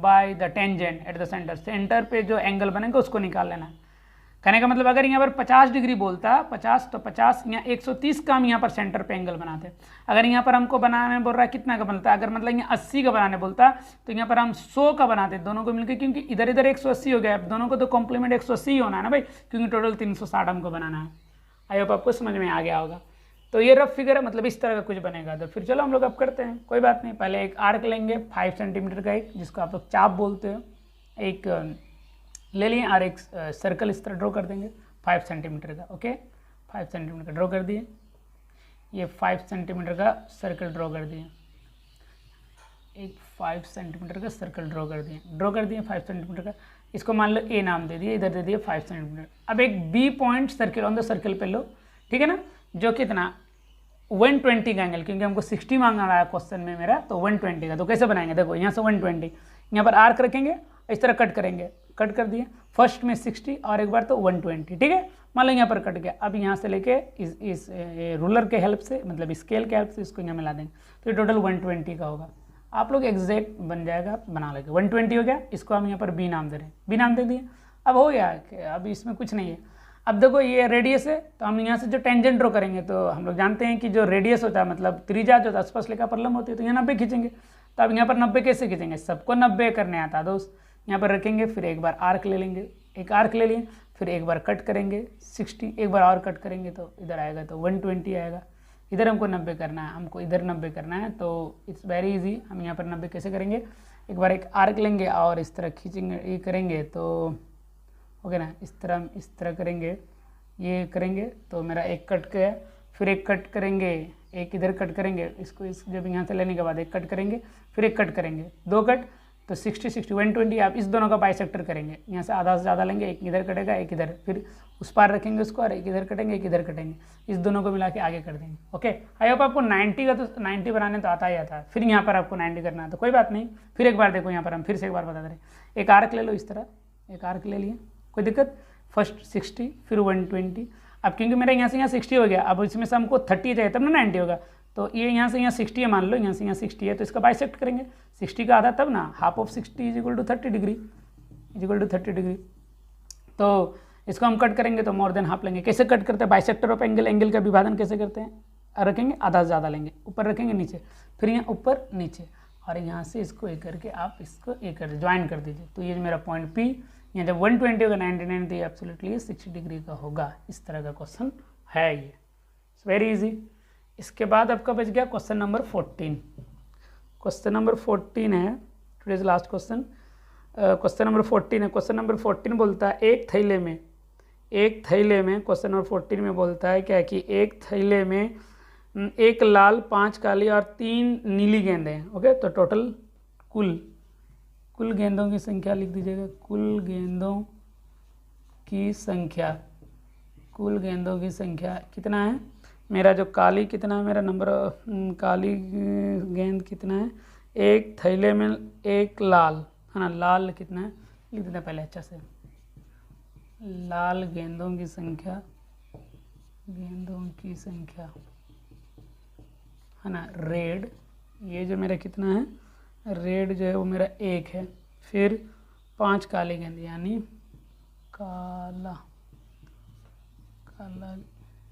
[SPEAKER 1] by the tangent at the centre पे जो एंगल बनेगा उसको निकाल लेना। कहने का मतलब अगर यहाँ पर 50 डिग्री बोलता 50 तो 50 यहाँ 130 का हम यहाँ पर सेंटर पे एंगल बनाते। अगर यहाँ पर हमको बनाने बोल रहा है कितना का बनता है, अगर मतलब यहाँ 80 का बनाने बोलता तो यहाँ पर हम 100 का बनाते दोनों को मिलकर, क्योंकि इधर इधर 180 हो गया, अब दोनों को तो कॉम्प्लीमेंट 180 ही होना है ना भाई, क्योंकि टोटल 360 हमको बनाना है। आई होप आपको समझ में आ गया होगा। तो ये रफ फिगर है, मतलब इस तरह का कुछ बनेगा। तो फिर चलो हम लोग अब करते हैं, कोई बात नहीं। पहले एक आर्क लेंगे 5 सेंटीमीटर का, एक जिसको आप लोग चाप बोलते हो, एक ले लिए और एक सर्कल इस तरह ड्रॉ कर देंगे 5 सेंटीमीटर का। ओके 5 सेंटीमीटर का ड्रॉ कर दिए, ये 5 सेंटीमीटर का सर्कल ड्रॉ कर दिए, एक 5 सेंटीमीटर का सर्कल ड्रॉ कर दिए 5 सेंटीमीटर का, इसको मान लो ए नाम दे दिए, इधर दे दिए 5 सेंटीमीटर। अब एक B point circle on the circle पे लो, ठीक है ना, जो कितना 120 का एंगल, क्योंकि हमको 60 मांगा रहा है क्वेश्चन में मेरा, तो 120 का। तो कैसे बनाएंगे, देखो यहाँ से 120, यहाँ पर आर्क रखेंगे, इस तरह कट करेंगे, कट कर दिए, फर्स्ट में 60 और एक बार तो 120, ठीक है, मान लो यहाँ पर कट गया। अब यहाँ से लेके इस रूलर के हेल्प से, मतलब स्केल के हेल्प से इसको यहाँ मिला देंगे, तो ये टोटल 120 का होगा। आप लोग एग्जैक्ट बन जाएगा, बना लेंगे। 120 हो गया, इसको हम यहाँ पर बी नाम दे रहे हैं, बी नाम दे दिए। अब हो गया, अब इसमें कुछ नहीं है। अब देखो ये रेडियस है, तो हम यहाँ से जो टेंजेंट ड्रॉ करेंगे, तो हम लोग जानते हैं कि जो रेडियस होता है मतलब त्रिज्या जो आसपास लेकर पर लंब होती है, तो यहाँ 90 खींचेंगे। तो अब यहाँ पर 90 कैसे खींचेंगे, सबको 90 करने आता है दोस्त। यहाँ पर रखेंगे, फिर एक बार आर्क ले लेंगे, एक आर्क ले लिए, फिर एक बार कट करेंगे 60, एक बार और कट करेंगे तो इधर आएगा, तो 120 आएगा। इधर हमको 90 करना है, हमको इधर 90 करना है, तो इट्स वेरी इजी। हम यहाँ पर 90 कैसे करेंगे, एक बार एक आर्क लेंगे और इस तरह खींचेंगे, ये करेंगे तो ओके ना, इस तरह करेंगे, ये करेंगे तो मेरा एक कट गया, फिर एक कट करेंगे, एक इधर कट करेंगे, इसको इस जब यहाँ से लेने के बाद एक कट करेंगे, फिर एक कट करेंगे, दो कट, तो 60 60 120। आप इस दोनों का बाइसेक्टर करेंगे, यहाँ से आधा से ज़्यादा लेंगे, एक इधर कटेगा एक इधर, फिर उस पार रखेंगे उसको और एक इधर कटेंगे एक इधर कटेंगे, इस दोनों को मिला के आगे कर देंगे। ओके आई होप आपको 90 का, तो 90 बनाने तो आता ही आता है, फिर यहाँ पर आपको 90 करना है, तो कोई बात नहीं। फिर एक बार देखो, यहाँ पर हम फिर से एक बार बता दें, एक आर्क ले लो, इस तरह एक आर्क ले लिए, कोई दिक्कत, फर्स्ट 60 फिर 120। अब क्योंकि मेरा यहाँ से यहाँ 60 हो गया, अब इसमें से हमको 30 चाहिए तब ना 90 होगा, तो ये यहाँ से यहाँ 60 है, मान लो यहाँ से यहाँ 60 है, तो इसका बाइसेक्ट करेंगे, 60 का आधा तब ना, half of 60 is equal to 30 degree, तो इसको हम कट करेंगे तो मोर देन हाफ लेंगे। कैसे कट करते हैं, बाइसेक्टर ऑफ एंगल, एंगल का विभाजन कैसे करते हैं, रखेंगे आधा से ज़्यादा लेंगे, ऊपर रखेंगे नीचे, फिर यहाँ ऊपर नीचे, और यहाँ से इसको एक करके आप इसको एक कर ज्वाइन कर दीजिए, तो ये मेरा पॉइंट P, यहाँ जब 120 होगा 99 तो ये एब्सोल्युटली 60 डिग्री का होगा। इस तरह का क्वेश्चन है ये, वेरी इजी। इसके बाद आपका बच गया क्वेश्चन नंबर 14। क्वेश्चन नंबर 14 है today's last question, question number 14 है। क्वेश्चन नंबर 14 बोलता है एक थैले में क्वेश्चन नंबर 14 में बोलता है क्या कि एक थैले में एक लाल, 5 काली और 3 नीली गेंदें हैं। ओके, तो टोटल कुल गेंदों की संख्या लिख दीजिएगा, कुल गेंदों की संख्या कितना है, मेरा जो काली कितना है, मेरा नंबर काली गेंद कितना है, एक थैले में एक लाल है ना, लाल कितना है लिख देते हैं पहले अच्छा से, लाल गेंदों की संख्या है ना, रेड, ये जो मेरा कितना है, रेड जो है वो मेरा 1 है, फिर 5 काली गेंद यानी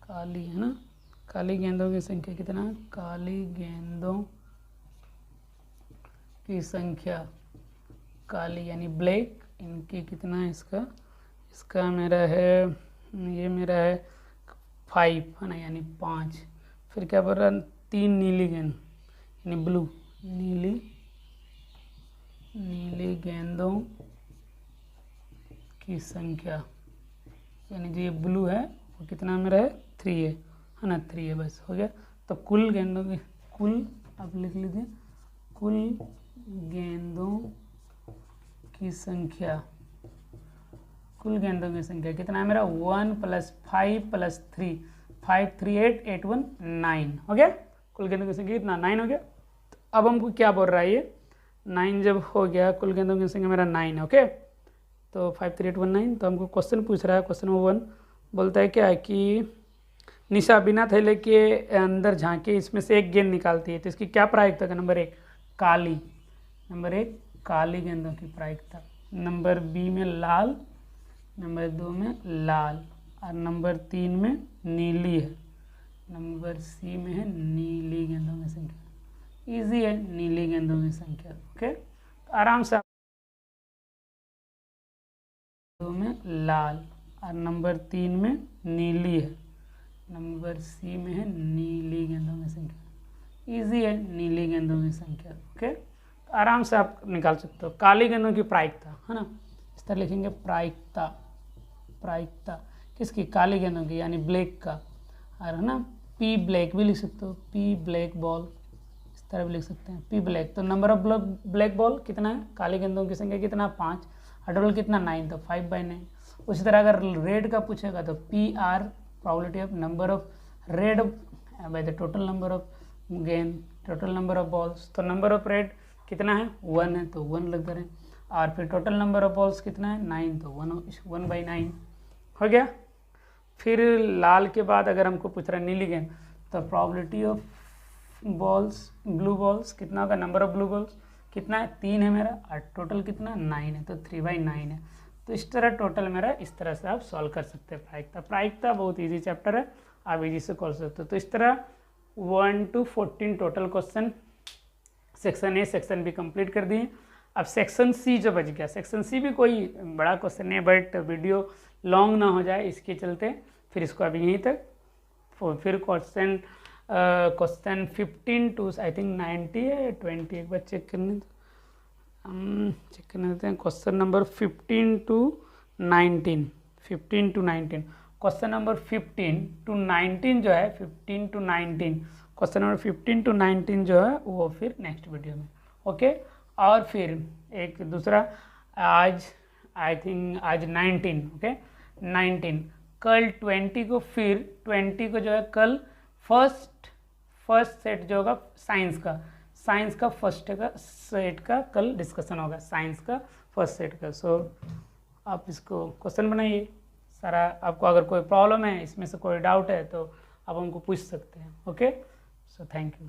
[SPEAKER 1] काली है ना, काली गेंदों की संख्या कितना, काली गेंदों की संख्या, काली यानी ब्लैक, इनकी कितना है, इसका मेरा है, ये मेरा है 5 है ना, यानी 5। फिर क्या बोल रहा है, 3 नीली गेंद यानी ब्लू, नीली गेंदों की संख्या यानी जो ये ब्लू है वो कितना मेरा है 3 है ना, 3 है, बस हो गया। तो कुल गेंदों की, कुल आप लिख लीजिए, कुल गेंदों की संख्या, कुल गेंदों की संख्या कितना है मेरा 1 + 5 + 3, 5 3 8 8 1 9 हो गया। कुल गेंदों की संख्या कितना 9 हो गया। तो अब हमको क्या बोल रहा है ये 9 जब हो गया, कुल गेंदों की संख्या मेरा 9 है, ओके। तो 5 3 8 1 9, तो हमको क्वेश्चन पूछ रहा है, क्वेश्चन नंबर 1 बोलता है क्या है कि निशा बिना थैले के अंदर झांके इसमें से एक गेंद निकालती है, तो इसकी क्या प्रायिकता है? नंबर 1 काली, नंबर 1 काली गेंदों की प्रायिकता, नंबर बी में लाल, नंबर 2 में लाल, और नंबर 3 में नीली है, नंबर सी में है नीली गेंदों की संख्या। इजी है नीली गेंदों की संख्या, ओके। तो आराम से 2 में लाल और नंबर 3 में नीली है, नंबर सी में है नीली गेंदों की संख्या। इजी है नीली गेंदों की संख्या, ओके। तो आराम से आप निकाल सकते हो। काली गेंदों की प्रायिकता है ना, इस तरह लिखेंगे प्रायिकता, प्रायिकता किसकी? काली गेंदों की, यानी ब्लैक का, और है ना पी ब्लैक भी लिख सकते हो, पी ब्लैक बॉल, इस तरह भी लिख सकते हैं पी ब्लैक। तो नंबर ऑफ ब्लैक बॉल कितना है? काली गेंदों की संख्या कितना 5, और डबल कितना 9, तो 5/9। उसी तरह अगर रेड का पूछेगा तो PR probability of number of red by the total number of गेंद, टोटल नंबर ऑफ बॉल्स। तो नंबर ऑफ रेड कितना है 1 है, तो 1 लग रहे हैं, और फिर टोटल नंबर ऑफ बॉल्स कितना है 9, तो 1/9 हो गया। फिर लाल के बाद अगर हमको पूछ रहा है नीली गेंद, तो probability of balls, blue balls कितना होगा? नंबर ऑफ ब्लू बॉल्स कितना है 3 है मेरा, और टोटल कितना 9 है, तो 3/9 है। तो इस तरह टोटल मेरा, इस तरह से आप सॉल्व कर सकते हैं प्रायिकता। प्रायिकता बहुत इजी चैप्टर है, आप इजी से कर सकते हो। तो इस तरह 1 to 14 total question section A section B complete कर दिए। अब सेक्शन सी जो बच गया, सेक्शन सी भी कोई बड़ा क्वेश्चन नहीं है, बट वीडियो लॉन्ग ना हो जाए इसके चलते फिर इसको अभी यहीं तक, फिर क्वेश्चन 15 to आई थिंक 90 है 20, एक बार चेक करने देते हैं। Question number 15 to 19, 15 to 19, question number 15 to 19 जो है, 15 to 19, क्वेश्चन नंबर 15 to 19 जो है वो फिर नेक्स्ट वीडियो में, ओके। और फिर एक दूसरा आज आई थिंक आज 19, ओके 19, कल 20 को, फिर 20 को जो है कल फर्स्ट सेट जो होगा साइंस का फर्स्ट सेट का कल डिस्कशन होगा, साइंस का फर्स्ट सेट का। सो आप इसको क्वेश्चन बनाइए सारा। आपको अगर कोई प्रॉब्लम है, इसमें से कोई डाउट है, तो आप हमको पूछ सकते हैं, ओके। So thank you.